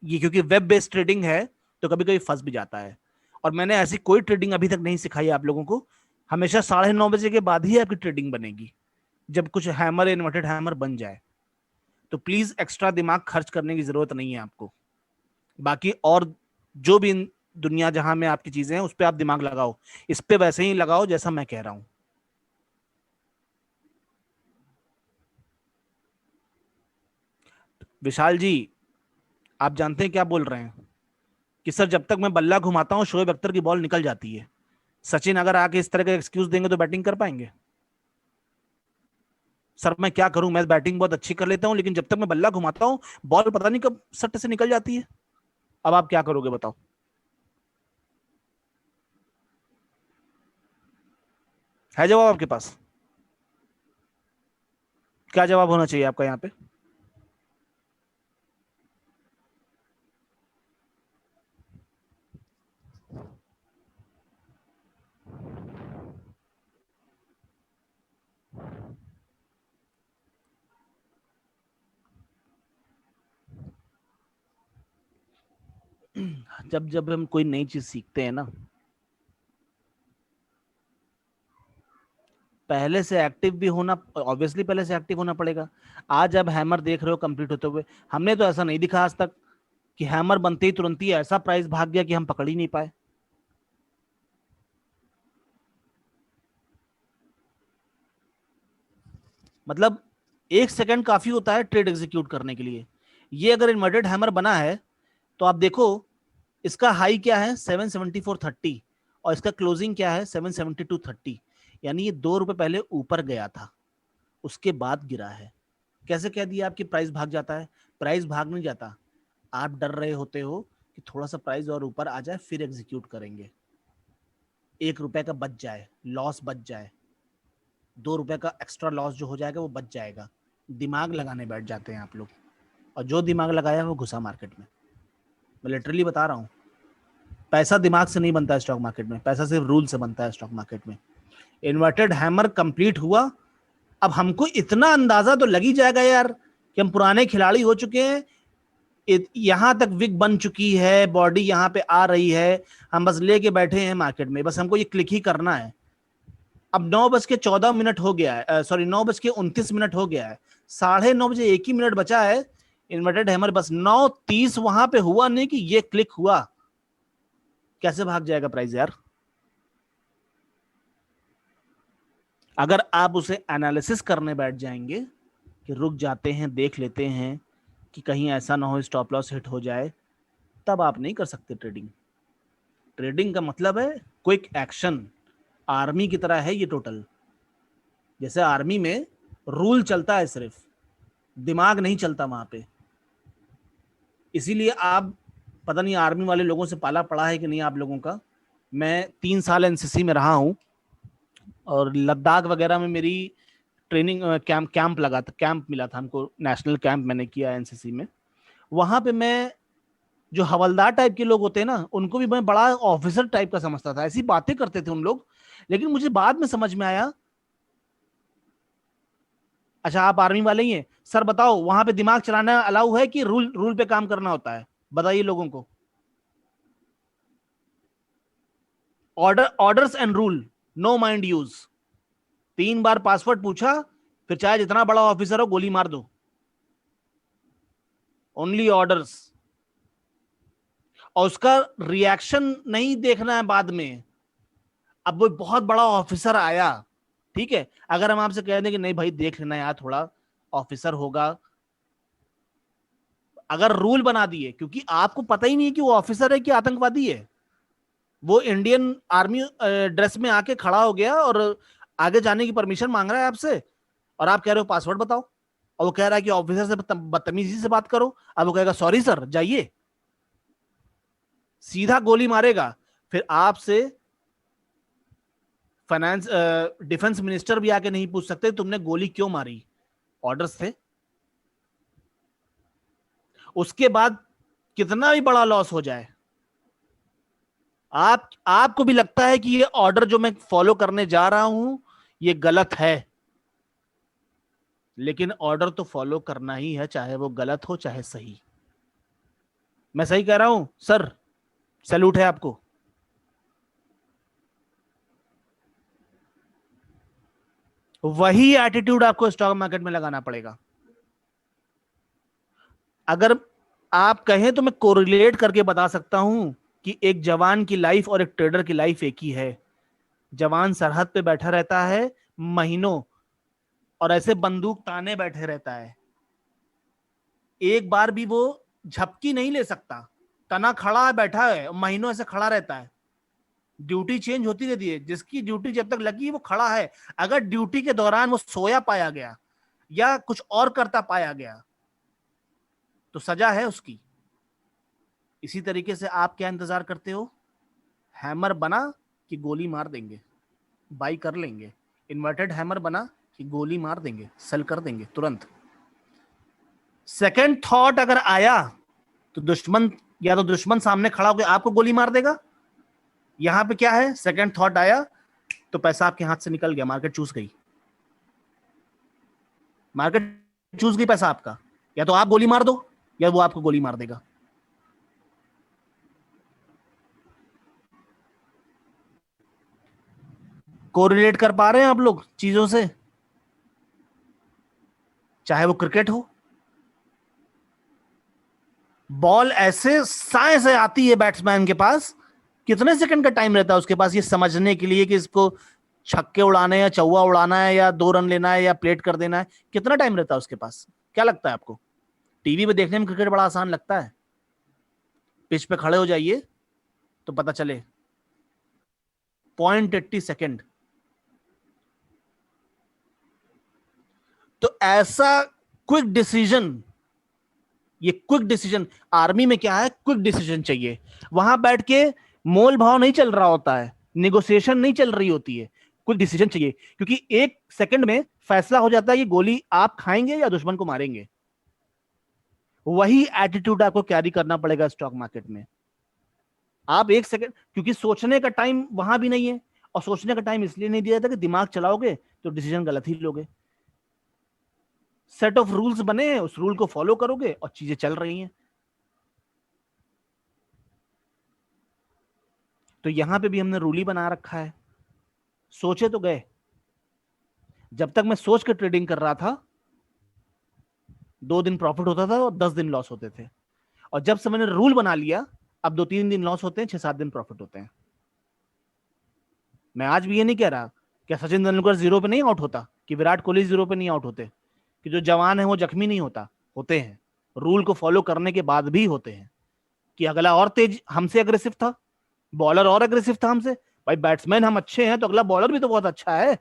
ये क्योंकि वेब बेस्ड ट्रेडिंग है तो कभी कभी फंस भी जाता है। और मैंने ऐसी कोई ट्रेडिंग अभी तक नहीं सिखाई आप लोगों को। हमेशा 9:30 के बाद ही आपकी ट्रेडिंग बनेगी, जब कुछ हैमर इन्वर्टेड हैमर बन जाए। तो प्लीज एक्स्ट्रा दिमाग खर्च करने की जरूरत नहीं है आपको। बाकी और जो भी दुनिया जहां में आपकी चीजें हैं उस पर आप दिमाग लगाओ, इस पे वैसे ही लगाओ जैसा मैं कह रहा हूं। विशाल जी, आप जानते हैं क्या बोल रहे हैं कि सर जब तक मैं बल्ला घुमाता हूं शोएब अख्तर की बॉल निकल जाती है। सचिन अगर आके इस तरह का एक्सक्यूज देंगे तो बैटिंग कर पाएंगे? सर मैं क्या करूं, मैं बैटिंग बहुत अच्छी कर लेता हूं लेकिन जब तक मैं बल्ला घुमाता हूं बॉल पता नहीं कब सट्टे से निकल जाती है। अब आप क्या करोगे बताओ? है जवाब आपके पास? क्या जवाब होना चाहिए आपका यहाँ पे? जब जब हम कोई नई चीज सीखते हैं ना, पहले से एक्टिव भी होना, ऑब्वियसली पहले से एक्टिव होना पड़ेगा। आज अब हैमर देख रहे हो कंप्लीट होते हुए, हमने तो ऐसा नहीं दिखा आज तक कि हैमर बनते ही तुरंत ही ऐसा प्राइस भाग गया कि हम पकड़ ही नहीं पाए। मतलब 1 सेकंड काफी होता है ट्रेड एग्जीक्यूट करने के लिए। ये अगर इन्वर्टेड हैमर बना है तो आप देखो, इसका हाई क्या है 774.30 और इसका क्लोजिंग क्या है 772.30। यानी ये ₹2 पहले ऊपर गया था, उसके बाद गिरा है। कैसे कह दिया आपकी प्राइस भाग जाता है? प्राइस भाग नहीं जाता, आप डर रहे होते हो कि थोड़ा सा प्राइस और ऊपर आ जाए फिर एग्जीक्यूट करेंगे, ₹1 का बच जाए, लॉस बच जाए, ₹2 का एक्स्ट्रा लॉस जो हो जाएगा वो बच जाएगा। दिमाग लगाने बैठ जाते हैं आप लोग, और जो दिमाग लगाया वो घुसा मार्केट में। मैं लिटरली बता रहा हूँ, पैसा दिमाग से नहीं बनता है स्टॉक मार्केट में, पैसा सिर्फ रूल से बनता है स्टॉक मार्केट में। इन्वर्टेड हैमर कंप्लीट हुआ, अब हमको इतना अंदाजा तो लग ही जाएगा यार कि हम पुराने खिलाड़ी हो चुके हैं, यहां तक विग बन चुकी है, बॉडी यहां पे आ रही है, हम बस लेके बैठे हैं मार्केट में, बस हमको ये क्लिक ही करना है। अब 9:14 हो गया है, सॉरी 9:29 हो गया है, 9:30 1 ही मिनट बचा है। इन्वर्टेड हैमर बस 9:30 वहां पे हुआ नहीं कि ये क्लिक हुआ, कैसे भाग जाएगा प्राइस यार? अगर आप उसे एनालिसिस करने बैठ जाएंगे कि रुक जाते हैं देख लेते हैं कि कहीं ऐसा ना हो स्टॉप लॉस हिट हो जाए, तब आप नहीं कर सकते ट्रेडिंग। ट्रेडिंग का मतलब है क्विक एक्शन। आर्मी की तरह है ये टोटल। जैसे आर्मी में रूल चलता है सिर्फ, दिमाग नहीं चलता वहां पे। इसीलिए आप, पता नहीं आर्मी वाले लोगों से पाला पड़ा है कि नहीं आप लोगों का। मैं 3 साल एनसीसी में रहा हूं और लद्दाख वगैरह में मेरी ट्रेनिंग कैंप लगा था, कैंप मिला था हमको, नेशनल कैंप मैंने किया एनसीसी में। वहां पे मैं, जो हवलदार टाइप के लोग होते हैं ना, उनको भी मैं बड़ा ऑफिसर टाइप का समझता था, ऐसी बातें करते थे उन लोग। लेकिन मुझे बाद में समझ में आया, अच्छा आप आर्मी वाले ही हैं सर, बताओ वहां पे दिमाग चलाना अलाउ है कि रूल रूल पे काम करना होता है? बताइए लोगों को। Orders and rule, no mind use. 3 बार पासवर्ड पूछा, फिर चाहे जितना बड़ा ऑफिसर हो गोली मार दो। Only orders. और उसका रिएक्शन नहीं देखना है बाद में। अब वो बहुत बड़ा ऑफिसर आया, ठीक है, अगर हम आपसे कह दें कि नहीं भाई देख लेना यार थोड़ा, ऑफिसर होगा, अगर रूल बना दिए, क्योंकि आपको पता ही नहीं है कि वो ऑफिसर है कि आतंकवादी है। वो इंडियन आर्मी ड्रेस में आके खड़ा हो गया और आगे जाने की परमिशन मांग रहा है आपसे, और आप कह रहे हो पासवर्ड बताओ, और वो कह रहा है कि ऑफिसर से बदतमीजी से बात करो। अब वो कहेगा सॉरी सर जाइए, सीधा गोली मारेगा। फिर आपसे फाइनेंस डिफेंस मिनिस्टर भी आके नहीं पूछ सकते तुमने गोली क्यों मारी, ऑर्डर्स थे। उसके बाद कितना भी बड़ा लॉस हो जाए, आपको भी लगता है कि ये ऑर्डर जो मैं फॉलो करने जा रहा हूं ये गलत है, लेकिन ऑर्डर तो फॉलो करना ही है, चाहे वो गलत हो चाहे सही। मैं सही कह रहा हूं सर? सैल्यूट है आपको। वही एटीट्यूड आपको स्टॉक मार्केट में लगाना पड़ेगा। अगर आप कहें तो मैं कोरिलेट करके बता सकता हूं कि एक जवान की लाइफ और एक ट्रेडर की लाइफ एक ही है। जवान सरहद पे बैठा रहता है महीनों, और ऐसे बंदूक ताने बैठे रहता है, एक बार भी वो झपकी नहीं ले सकता। तना खड़ा है, बैठा है, महीनों ऐसे खड़ा रहता है। ड्यूटी चेंज होती रहती है, जिसकी ड्यूटी जब तक लगी वो खड़ा है। अगर ड्यूटी के दौरान वो सोया पाया गया या कुछ और करता पाया गया तो सजा है उसकी। इसी तरीके से आप क्या इंतजार करते हो? हैमर बना कि गोली मार देंगे, बाई कर लेंगे। इन्वर्टेड हैमर बना कि गोली मार देंगे, सेल कर देंगे तुरंत। सेकंड थॉट अगर आया तो दुश्मन, या तो दुश्मन सामने खड़ा होकर आपको गोली मार देगा। यहां पे क्या है, सेकंड थॉट आया तो पैसा आपके हाथ से निकल गया, मार्केट चूस गई। मार्केट चूस गई पैसा आपका। या तो आप गोली मार दो या वो आपको गोली मार देगा। कोरिलेट कर पा रहे हैं आप लोग चीजों से? चाहे वो क्रिकेट हो, बॉल ऐसे साए से आती है बैट्समैन के पास, कितने सेकंड का टाइम रहता है उसके पास ये समझने के लिए कि इसको छक्के उड़ाने या चौवा उड़ाना है या 2 रन लेना है या प्लेट कर देना है? कितना टाइम रहता है उसके पास? क्या लगता है आपको? टीवी पे देखने में क्रिकेट बड़ा आसान लगता है, पिच पे खड़े हो जाइए तो पता चले। 0.80 सेकेंड। तो ऐसा क्विक डिसीजन, ये क्विक डिसीजन, आर्मी में क्या है, क्विक डिसीजन चाहिए। वहां बैठ के मोल भाव नहीं चल रहा होता है, निगोशिएशन नहीं चल रही होती है, क्विक डिसीजन चाहिए। क्योंकि 1 सेकंड में फैसला हो जाता है कि गोली आप खाएंगे या दुश्मन को मारेंगे। वही एटीट्यूड आपको कैरी करना पड़ेगा स्टॉक मार्केट में। आप 1 सेकंड, क्योंकि सोचने का टाइम वहां भी नहीं है, और सोचने का टाइम इसलिए नहीं दिया जाता कि दिमाग चलाओगे तो डिसीजन गलत ही लोगे। सेट ऑफ रूल्स बने हैं, उस रूल को फॉलो करोगे और चीजें चल रही हैं। तो यहां पे भी हमने रूल ही बना रखा है। सोचे तो गए। जब तक मैं सोच के ट्रेडिंग कर रहा था, 2 दिन प्रॉफिट होता था और 10 दिन लॉस होते थे। और जब से मैंने रूल बना लिया, अब 2-3 दिन लॉस होते हैं, 6-7 दिन प्रॉफिट होते हैं। मैं आज भी ये नहीं कह रहा कि सचिन तेंदुलकर जीरो पे नहीं आउट होता, कि विराट कोहली जीरो पे नहीं आउट होते, कि जो जवान है वो जख्मी नहीं होता। होते हैं, रूल को फॉलो करने के बाद भी होते हैं। कि अगला और तेज हमसे अग्रेसिव था, बॉलर और अग्रेसिव था हमसे। भाई बैट्समैन हम अच्छे हैं तो अगला बॉलर भी तो बहुत अच्छा है।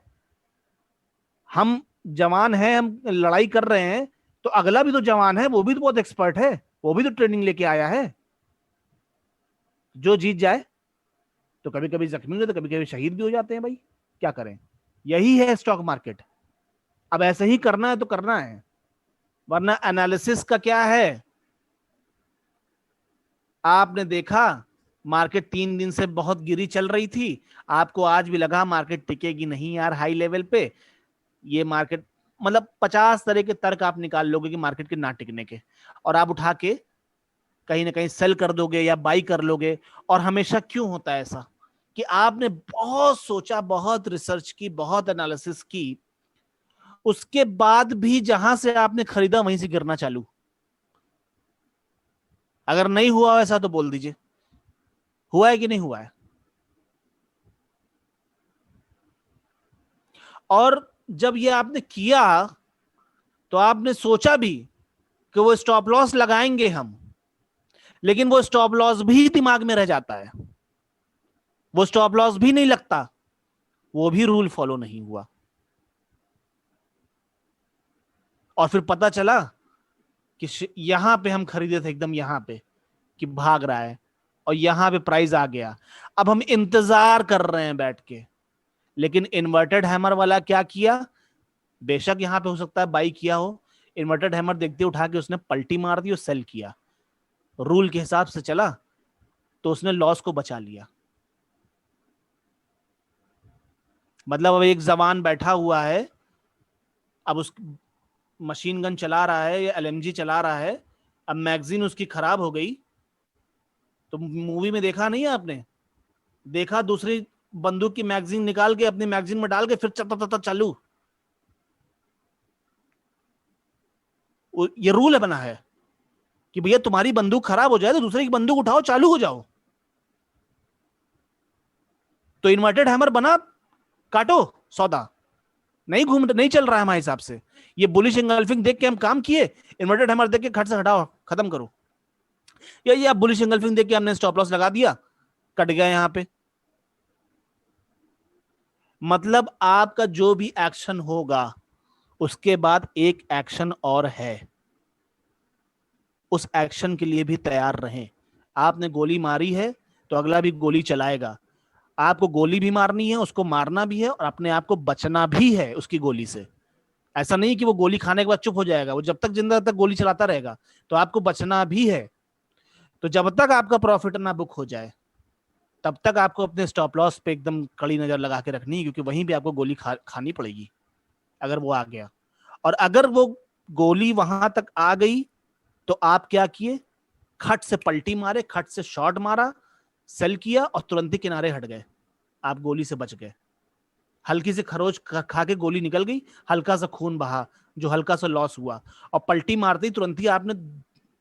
हम जवान हैं, हम लड़ाई कर रहे हैं, तो अगला भी तो जवान है, वो भी तो बहुत एक्सपर्ट है, वो भी तो ट्रेनिंग लेके आया है। जो जीत जाए तो कभी कभी जख्मी होते, तो कभी कभी शहीद भी हो जाते हैं भाई। क्या करें? यही है स्टॉक मार्केट। अब ऐसे ही करना है तो करना है, वरना एनालिसिस का क्या है? आपने देखा मार्केट 3 दिन से बहुत गिरी चल रही थी, आपको आज भी लगा मार्केट टिकेगी नहीं यार हाई लेवल पे। ये मार्केट, मतलब 50 तरह के तर्क आप निकाल लोगे कि मार्केट के ना टिकने के, और आप उठा के कहीं ना कहीं सेल कर दोगे या बाई कर लोगे। और हमेशा क्यों होता है ऐसा? कि आपने बहुत सोचा, बहुत रिसर्च की, बहुत एनालिसिस की, उसके बाद भी जहां से आपने खरीदा वहीं से गिरना चालू। अगर नहीं हुआ ऐसा तो बोल दीजिए, हुआ है कि नहीं हुआ है? और जब ये आपने किया तो आपने सोचा भी कि वो स्टॉप लॉस लगाएंगे हम, लेकिन वो स्टॉप लॉस भी दिमाग में रह जाता है, वो स्टॉप लॉस भी नहीं लगता, वो भी रूल फॉलो नहीं हुआ। और फिर पता चला कि यहां पे हम खरीदे थे एकदम यहां पे, कि भाग रहा है, और यहां पे प्राइस आ गया। अब हम इंतजार कर रहे हैं बैठ के। लेकिन इन्वर्टेड हैमर वाला क्या किया? बेशक यहां पे हो सकता है बाई किया हो, इन्वर्टेड हैमर देखते उठा के उसने पलटी मार दी और सेल किया। रूल के हिसाब से चला तो उसने लॉस को बचा लिया। मतलब अब एक जवान बैठा हुआ है, अब उस मशीन गन चला रहा है या एलएमजी चला रहा है, अब मैगजीन उसकी खराब हो गई, तो मूवी में देखा नहीं है आपने, देखा दूसरी बंदूक की मैगजीन निकाल के अपनी मैगजीन में डाल के फिर चालू, ये रूल है बना है कि भैया तुम्हारी बंदूक खराब हो जाए तो दूसरे की बंदूक उठाओ, चालू हो जाओ। तो इन्वर्टेड हैमर बना, काटो सौदा, नहीं चल रहा है हमारे हिसाब से। ये बुलिश इंगल्फिंग देख के हम काम किए, इन्वर्टेड हैमर देख के खट से हटाओ, खत्म करो। या ये आप बुलिश इंगल्फिंग देख के हमने स्टॉप लॉस लगा दिया, कट गया यहां पे। मतलब आपका जो भी एक्शन होगा उसके बाद एक एक्शन और है, उस एक्शन के लिए भी तैयार रहें। आपने गोली मारी है तो अगला भी गोली चलाएगा, आपको गोली भी मारनी है, उसको मारना भी है, और अपने आप को बचना भी है उसकी गोली से। ऐसा नहीं कि वो गोली खाने के बाद चुप हो जाएगा, वो जब तक जिंदा तक गोली चलाता रहेगा, तो आपको बचना भी है। तो जब तक आपका प्रॉफिट ना बुक हो जाए तब तक आपको अपने स्टॉप लॉस पे एकदम कड़ी नजर लगा के रखनी है, क्योंकि वहीं भी आपको गोली खानी पड़ेगी अगर वो आ गया। और अगर वो गोली वहां तक आ गई तो आप क्या किए, खट से पलटी मारे, खट से शॉट मारा, सेल किया और तुरंत ही किनारे हट गए, आप गोली से बच गए। हल्की से खरोच खा के गोली निकल गई, हल्का सा खून बहा, जो हल्का सा लॉस हुआ, और पलटी मारते ही तुरंत ही आपने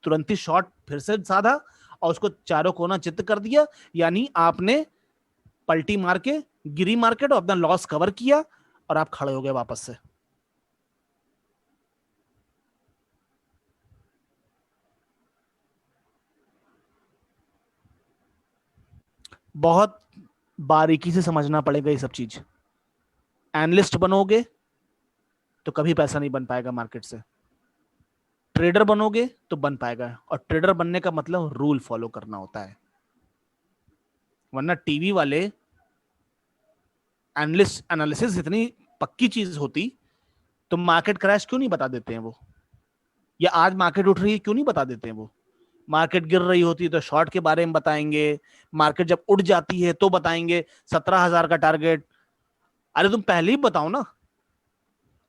तुरंत ही शॉट फिर से साधा और उसको चारों कोना चित्त कर दिया। यानी आपने पलटी मार के गिरी मार्केट और अपना लॉस कवर किया और आप खड़े हो गए वापस से। बहुत बारीकी से समझना पड़ेगा ये सब चीज। एनालिस्ट बनोगे तो कभी पैसा नहीं बन पाएगा मार्केट से, ट्रेडर बनोगे तो बन पाएगा, और ट्रेडर बनने का मतलब रूल फॉलो करना होता है। वरना टीवी वाले एनालिस्ट एनालिसिस इतनी पक्की चीज होती तो मार्केट क्रैश क्यों नहीं बता देते हैं वो, या आज मार्केट उठ रही है क्यों नहीं बता देते हैं वो। मार्केट गिर रही होती है तो शॉर्ट के बारे में बताएंगे, मार्केट जब उड़ जाती है तो बताएंगे 17,000 का टारगेट। अरे तुम पहले ही बताओ ना।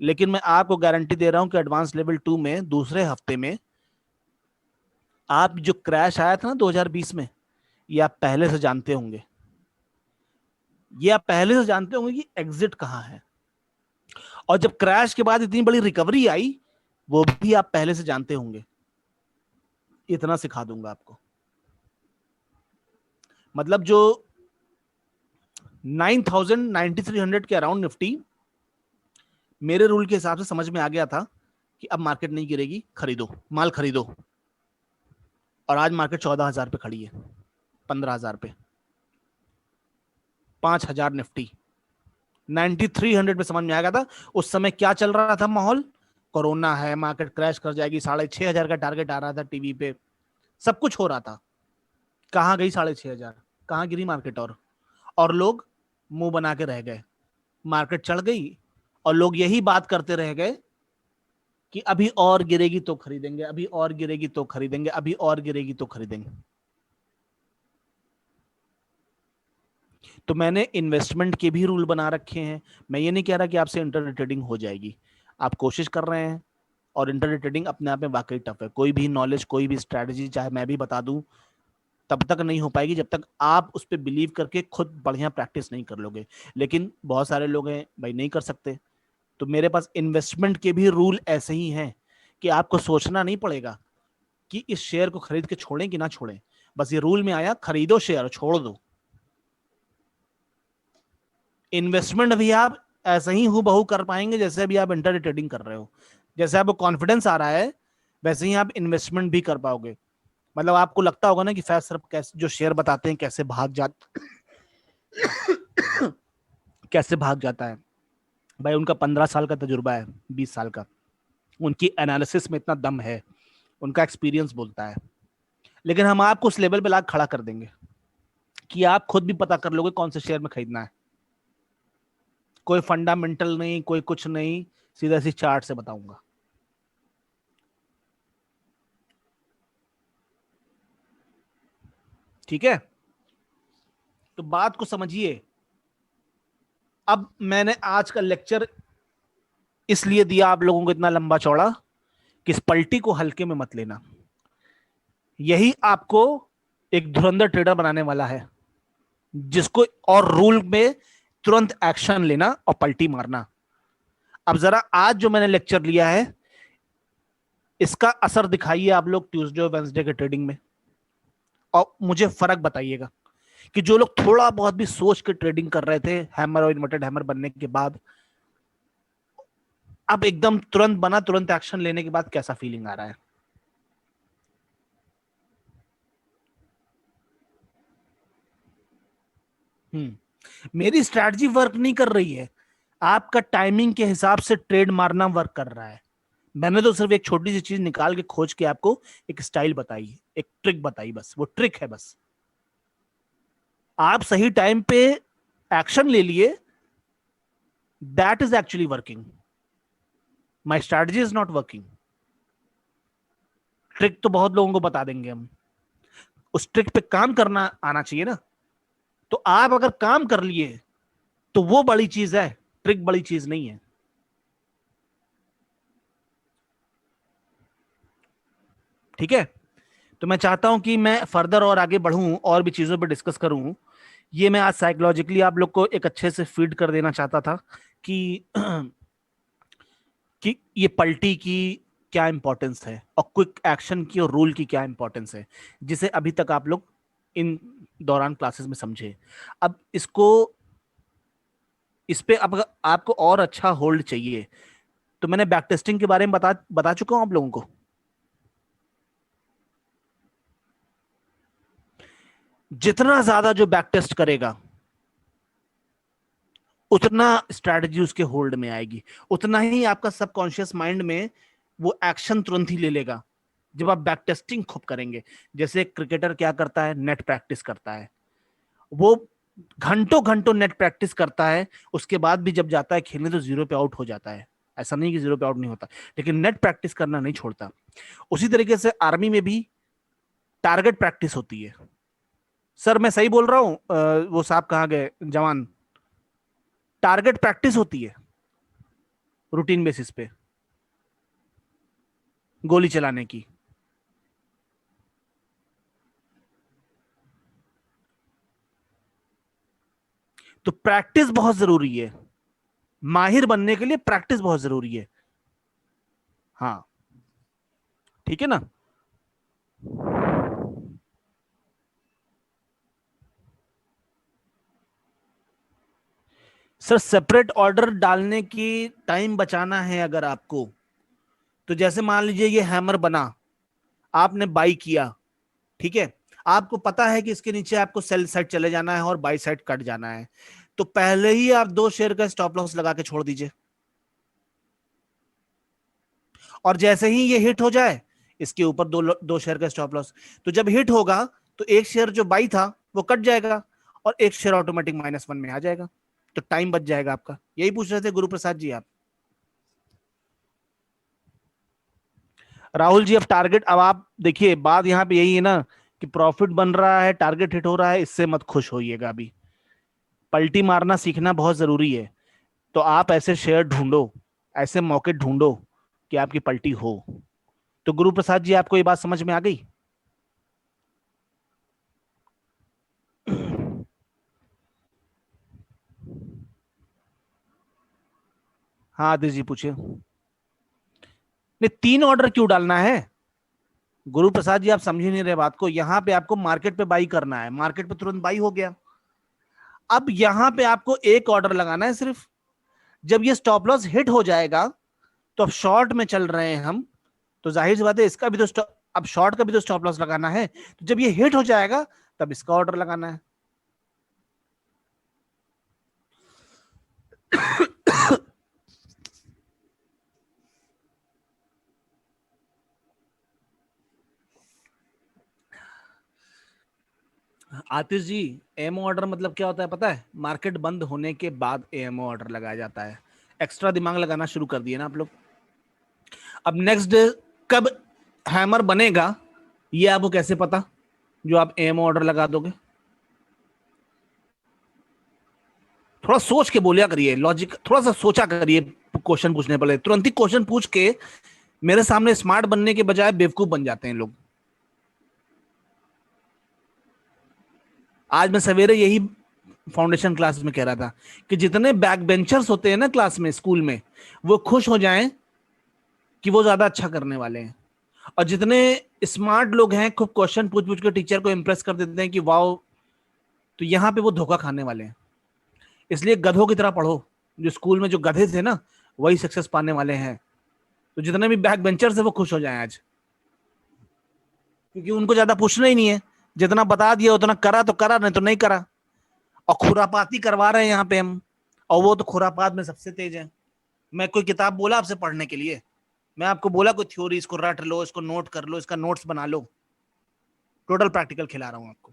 लेकिन मैं आपको गारंटी दे रहा हूं कि एडवांस लेवल 2 में दूसरे हफ्ते में आप जो क्रैश आया था ना 2020 में, ये आप पहले से जानते होंगे, ये आप पहले से जानते होंगे कि एग्जिट कहां है। और जब क्रैश के बाद इतनी बड़ी रिकवरी आई वो भी आप पहले से जानते होंगे। इतना सिखा दूंगा आपको। मतलब जो 9,9300 के अराउंड निफ्टी मेरे रूल के हिसाब से समझ में आ गया था कि अब मार्केट नहीं गिरेगी, खरीदो, माल खरीदो। और आज मार्केट 14,000 पे खड़ी है, 15,000 पे, 5,000 निफ्टी। 9,300 पे समझ में आ गया था। उस समय क्या चल रहा था माहौल, कोरोना है, मार्केट क्रैश कर जाएगी, 6,500 का टारगेट आ रहा था टीवी पे, सब कुछ हो रहा था। कहां गई 6,500, कहां गिरी मार्केट, और लोग मुंह बना के रह गए। मार्केट चढ़ गई और लोग यही बात करते रह गए कि अभी और गिरेगी तो खरीदेंगे, अभी और गिरेगी तो खरीदेंगे, अभी और गिरेगी तो खरीदेंगे। तो मैंने इन्वेस्टमेंट के भी रूल बना रखे हैं। मैं ये नहीं कह रहा कि आपसे इंटर ट्रेडिंग हो जाएगी, आप कोशिश कर रहे हैं, और इंटर ट्रेडिंग अपने आप में वाकई टफ है। कोई भी नॉलेज, कोई भी स्ट्रैटेजी चाहे मैं भी बता दूं, तब तक नहीं हो पाएगी जब तक आप उस पर बिलीव करके खुद बढ़िया प्रैक्टिस नहीं कर लोगे। लेकिन बहुत सारे लोग हैं भाई नहीं कर सकते, तो मेरे पास इन्वेस्टमेंट के भी रूल ऐसे ही हैं कि आपको सोचना नहीं पड़ेगा कि इस शेयर को खरीद के छोड़ें कि ना छोड़ें। बस ये रूल में आया, खरीदो शेयर, छोड़ दो। इन्वेस्टमेंट भी आप ऐसे ही हूबहू कर पाएंगे जैसे अभी आप इंटर ट्रेडिंग कर रहे हो। जैसे आपको कॉन्फिडेंस आ रहा है वैसे ही आप इन्वेस्टमेंट भी कर पाओगे। मतलब आपको लगता होगा ना कि फैज सर कैसे जो शेयर बताते हैं कैसे भाग जाता कैसे भाग जाता है। भाई उनका 15 साल का तजुर्बा है, 20 साल का, उनकी एनालिसिस में इतना दम है, उनका एक्सपीरियंस बोलता है। लेकिन हम आपको उस लेवल पे ला खड़ा कर देंगे कि आप खुद भी पता कर लोगे कौन से शेयर में खरीदना है। कोई फंडामेंटल नहीं, कोई कुछ नहीं, सीधा सी चार्ट से बताऊंगा। ठीक है, तो बात को समझिए। अब मैंने आज का लेक्चर इसलिए दिया आप लोगों को इतना लंबा चौड़ा कि इस पलटी को हल्के में मत लेना। यही आपको एक धुरंधर ट्रेडर बनाने वाला है, जिसको और रूल में तुरंत एक्शन लेना और पलटी मारना। अब जरा आज जो मैंने लेक्चर लिया है, इसका असर दिखाइए आप लोग ट्यूसडे और वेंसडे के ट्रेडिंग में, और मुझे फर्क बताइएगा कि जो लोग थोड़ा बहुत भी सोच के ट्रेडिंग कर रहे थे हैमर और इन्वर्टेड हैमर बनने के बाद, अब एकदम तुरंत बना, तुरंत एक्शन लेने के बाद कैसा फीलिंग आ रहा है। मेरी स्ट्रैटेजी वर्क नहीं कर रही है, आपका टाइमिंग के हिसाब से ट्रेड मारना वर्क कर रहा है। मैंने तो सिर्फ एक छोटी सी चीज निकाल के खोज के आपको एक स्टाइल बताई, एक ट्रिक बताई, बस वो ट्रिक है। बस आप सही टाइम पे एक्शन ले लिए, that is actually working. My strategy is not working. Trick तो बहुत लोगों को बता देंगे हम, उस ट्रिक पे काम करना आना चाहिए ना। तो आप अगर काम कर लिए तो वो बड़ी चीज है, ट्रिक बड़ी चीज नहीं है। ठीक है, तो मैं चाहता हूं कि मैं फर्दर और आगे बढ़ूं और भी चीजों पर डिस्कस करूं। ये मैं आज साइकोलॉजिकली आप लोग को एक अच्छे से फीड कर देना चाहता था कि कि ये पलटी की क्या इंपॉर्टेंस है और क्विक एक्शन की और रूल की क्या इंपॉर्टेंस है, जिसे अभी तक आप लोग इन दौरान क्लासेस में समझे। अब इसको, इस पे अब अगर आपको और अच्छा होल्ड चाहिए तो मैंने बैक टेस्टिंग के बारे में बता बता चुका हूं आप लोगों को। जितना ज्यादा जो बैक टेस्ट करेगा, उतना स्ट्रैटेजी उसके होल्ड में आएगी, उतना ही आपका सबकॉन्शियस माइंड में वो एक्शन तुरंत ही ले लेगा जब आप बैक टेस्टिंग खूब करेंगे। जैसे क्रिकेटर क्या करता है, नेट प्रैक्टिस करता है, वो घंटों घंटों नेट प्रैक्टिस करता है, उसके बाद भी जब जाता है खेलने तो जीरो पे आउट हो जाता है। ऐसा नहीं कि जीरो पे आउट नहीं होता, लेकिन नेट प्रैक्टिस करना नहीं छोड़ता। उसी तरीके से आर्मी में भी टारगेट प्रैक्टिस होती है। सर मैं सही बोल रहा हूँ? वो साहब कहाँ गए जवान? टारगेट प्रैक्टिस होती है रूटीन बेसिस पे गोली चलाने की। तो प्रैक्टिस बहुत जरूरी है, माहिर बनने के लिए प्रैक्टिस बहुत जरूरी है। हाँ, ठीक है ना। सर सेपरेट ऑर्डर डालने की टाइम बचाना है अगर आपको, तो जैसे मान लीजिए ये हैमर बना, आपने बाई किया, ठीक है, आपको पता है कि इसके नीचे आपको सेल साइड चले जाना है और बाई साइड कट जाना है, तो पहले ही आप 2 शेयर का स्टॉप लॉस लगा के छोड़ दीजिए। और जैसे ही ये हिट हो जाए, इसके ऊपर 2 शेयर का स्टॉप लॉस। तो जब हिट होगा तो 1 शेयर जो बाई था वो कट जाएगा और 1 शेयर ऑटोमेटिक -1 में आ जाएगा, तो टाइम बच जाएगा आपका। यही पूछ रहे थे गुरु प्रसाद जी आप। राहुल जी, अब टारगेट, अब आप देखिए बात यहाँ पे यही है ना कि प्रॉफिट बन रहा है, टारगेट हिट हो रहा है, इससे मत खुश होइएगा। अभी पलटी मारना सीखना बहुत जरूरी है। तो आप ऐसे शेयर ढूंढो, ऐसे मौके ढूंढो कि आपकी पलटी हो। तो गुरु प्रसाद जी, आपको ये बात समझ में आ गई? हाँ आदित्य जी पूछिए। नहीं, 3 ऑर्डर क्यों डालना है? गुरु प्रसाद जी आप समझ ही नहीं रहे बात को। यहां पे आपको मार्केट पे बाई करना है, मार्केट पे तुरंत बाई हो गया। अब यहां पे आपको एक ऑर्डर लगाना है सिर्फ। जब ये स्टॉप लॉस हिट हो जाएगा, तो अब शॉर्ट में चल रहे हैं हम, तो जाहिर सी बात है इसका भी तो अब शॉर्ट का भी तो स्टॉप लॉस लगाना है। तो जब ये हिट हो जाएगा तब इसका ऑर्डर लगाना है। आतिश जी, एमओ ऑर्डर मतलब क्या होता है पता है? मार्केट बंद होने के बाद एमओ ऑर्डर लगाया जाता है। एक्स्ट्रा दिमाग लगाना शुरू कर दिए ना आप लोग। अब नेक्स्ट डे कब हैमर बनेगा, ये आपको कैसे पता जो आप एमओ ऑर्डर लगा दोगे? थोड़ा सोच के बोलिया करिए, लॉजिक थोड़ा सा सोचा करिए क्वेश्चन पूछने पड़े, तुरंत ही क्वेश्चन पूछ के मेरे सामने स्मार्ट बनने के बजाय बेवकूफ बन जाते हैं लोग। आज मैं सवेरे यही फाउंडेशन क्लास में कह रहा था कि जितने बैक बेंचर्स होते हैं ना क्लास में, स्कूल में, वो खुश हो जाएं कि वो ज्यादा अच्छा करने वाले हैं, और जितने स्मार्ट लोग हैं खूब क्वेश्चन पूछ पूछ के टीचर को इंप्रेस कर देते हैं कि वाओ, तो यहाँ पे वो धोखा खाने वाले हैं। इसलिए गधों की तरह पढ़ो। जो स्कूल में जो गधे थे ना, वही सक्सेस पाने वाले हैं। तो जितने भी बैक बेंचर्स है वो खुश हो जाएं आज, क्योंकि उनको ज्यादा पूछना ही नहीं है। जितना बता दिया उतना करा तो करा, नहीं तो नहीं करा। और खुरापाती करवा रहे हैं यहाँ पे हम, और वो तो खुरापात में सबसे तेज है। मैं कोई किताब बोला आपसे पढ़ने के लिए? मैं आपको बोला कोई थ्योरी, इसको रट लो, इसको नोट कर लो, इसका नोट्स बना लो? टोटल प्रैक्टिकल खिला रहा हूं आपको।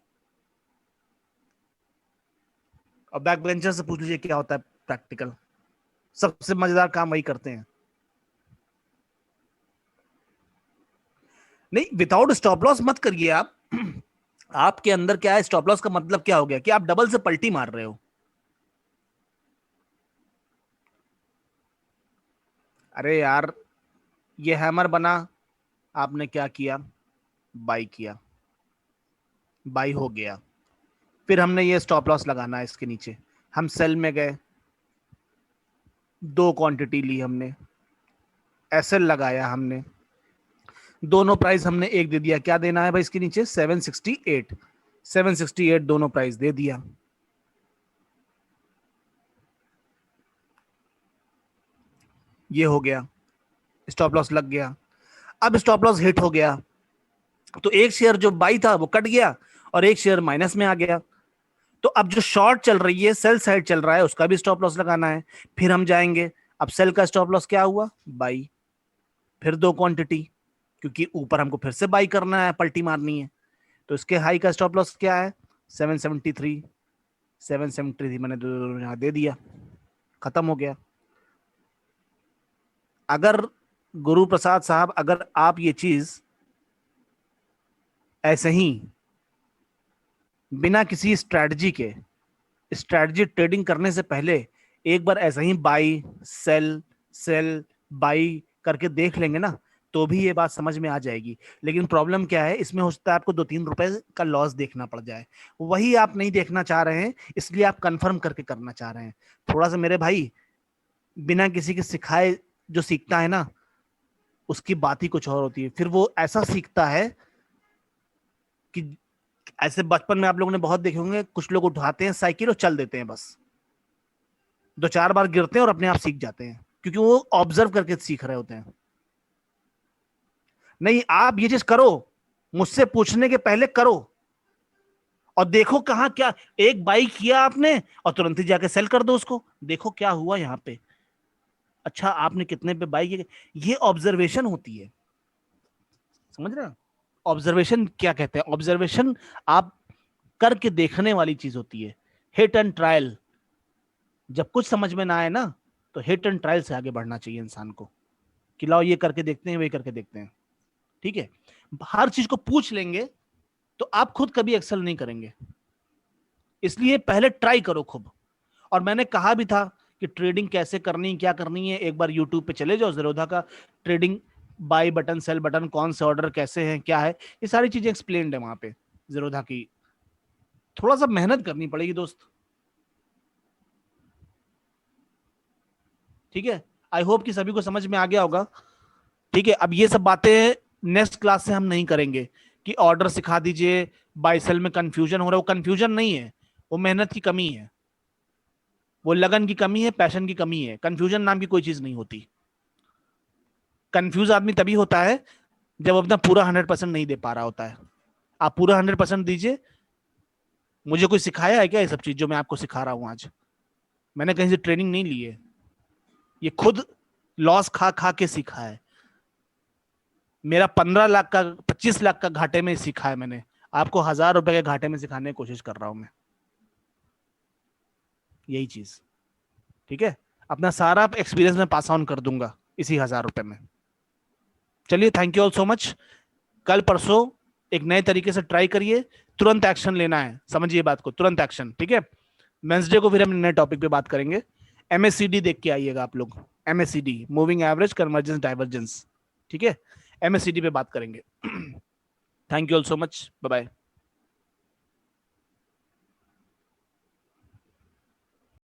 और बैक बेंचर से पूछ लीजिए क्या होता है प्रैक्टिकल। सबसे मजेदार काम वही करते हैं। नहीं, विदाउट स्टॉप लॉस मत करिए आप। आपके अंदर क्या है, स्टॉप लॉस का मतलब क्या हो गया कि आप डबल से पलटी मार रहे हो। अरे यार, ये हैमर बना, आपने क्या किया, बाई किया, बाई हो गया। फिर हमने ये स्टॉप लॉस लगाना है इसके नीचे, हम सेल में गए, 2 क्वांटिटी ली हमने, एसएल लगाया हमने, दोनों प्राइस हमने एक दे दिया। क्या देना है भाई इसके नीचे? 768, 768 दोनों प्राइस दे दिया। ये हो गया, स्टॉप लॉस लग गया। अब स्टॉप लॉस हिट हो गया तो एक शेयर जो बाई था वो कट गया और एक शेयर माइनस में आ गया। तो अब जो शॉर्ट चल रही है, सेल साइड चल रहा है, उसका भी स्टॉप लॉस लगाना है। फिर हम जाएंगे, अब सेल का स्टॉप लॉस क्या हुआ? बाई। फिर 2 क्वांटिटी, क्योंकि ऊपर हमको फिर से बाई करना है, पलटी मारनी है। तो इसके हाई का स्टॉप लॉस क्या है? 773, 773 मैंने यहां दे दिया, खत्म हो गया। अगर गुरु प्रसाद साहब, अगर आप ये चीज ऐसे ही बिना किसी स्ट्रैटेजी के, स्ट्रैटेजी ट्रेडिंग करने से पहले एक बार ऐसा ही बाई सेल सेल बाई करके देख लेंगे ना, तो भी ये बात समझ में आ जाएगी। लेकिन प्रॉब्लम क्या है, इसमें हो सकता है आपको 2-3 रुपए का लॉस देखना पड़ जाए। वही आप नहीं देखना चाह रहे हैं, इसलिए आप कंफर्म करके करना चाह रहे हैं। थोड़ा सा मेरे भाई, बिना किसी के सिखाए जो सीखता है ना, उसकी बात ही कुछ और होती है। फिर वो ऐसा सीखता है कि ऐसे बचपन में आप लोगों ने बहुत देखे होंगे, कुछ लोग उठाते हैं साइकिल और चल देते हैं, बस 2-4 बार गिरते हैं और अपने आप सीख जाते हैं, क्योंकि वो ऑब्जर्व करके सीख रहे होते हैं। नहीं, आप ये चीज करो, मुझसे पूछने के पहले करो और देखो कहां क्या। एक बाई किया आपने और तुरंत ही जाके सेल कर दो उसको, देखो क्या हुआ यहां पे। अच्छा, आपने कितने पे बाई किया? ये ऑब्जर्वेशन होती है, समझ रहे हो? ऑब्जर्वेशन क्या कहते हैं? ऑब्जर्वेशन आप करके देखने वाली चीज होती है। Hit and trial. जब कुछ समझ में ना आए ना, तो हिट एंड ट्रायल से आगे बढ़ना चाहिए इंसान को, कि लाओ ये करके देखते हैं, वही करके देखते हैं। ठीक है, हर चीज को पूछ लेंगे तो आप खुद कभी एक्सेल नहीं करेंगे। इसलिए पहले ट्राई करो खुद। और मैंने कहा भी था कि ट्रेडिंग कैसे करनी, क्या करनी है, एक बार यूट्यूब पे चले जाओ, ज़ीरोधा का trading, buy button, sell button, कौन से ऑर्डर कैसे हैं, क्या है, ये सारी चीजें एक्सप्लेन्ड है वहां पे ज़ीरोधा की। थोड़ा सा मेहनत करनी पड़ेगी दोस्त। ठीक है, आई होप कि सभी को समझ में आ गया होगा। ठीक है, अब ये सब बातें नेक्स्ट क्लास से हम नहीं करेंगे कि ऑर्डर सिखा दीजिए, बाय सेल में कंफ्यूजन हो रहा है। वो कंफ्यूजन नहीं है, वो मेहनत की कमी है, वो लगन की कमी है, पैशन की कमी है। कंफ्यूजन नाम की कोई चीज नहीं होती। कंफ्यूज आदमी तभी होता है जब अपना पूरा 100% नहीं दे पा रहा होता है। आप पूरा 100% दीजिए। मुझे कोई सिखाया है क्या ये सब चीज जो मैं आपको सिखा रहा हूं आज? मैंने कहीं से ट्रेनिंग नहीं ली है, ये खुद लॉस खा खा के सीखा है। मेरा 15 लाख का, 25 लाख का घाटे में सीखा है मैंने, आपको 1000 रुपए के घाटे में सिखाने की कोशिश कर रहा हूं मैं, यही चीज। ठीक है, अपना सारा एक्सपीरियंस में पास ऑन कर दूंगा इसी 1000 रुपए में। चलिए, thank you all so much. कल परसों एक नए तरीके से ट्राई करिए, तुरंत एक्शन लेना है, समझिए बात को, तुरंत एक्शन। ठीक है, वेंसडे को फिर हम नए टॉपिक पे बात करेंगे। MACD देख के आइएगा आप लोग। MACD, moving average convergence divergence, ठीक है, MACD पे बात करेंगे। Thank you all so much, bye bye.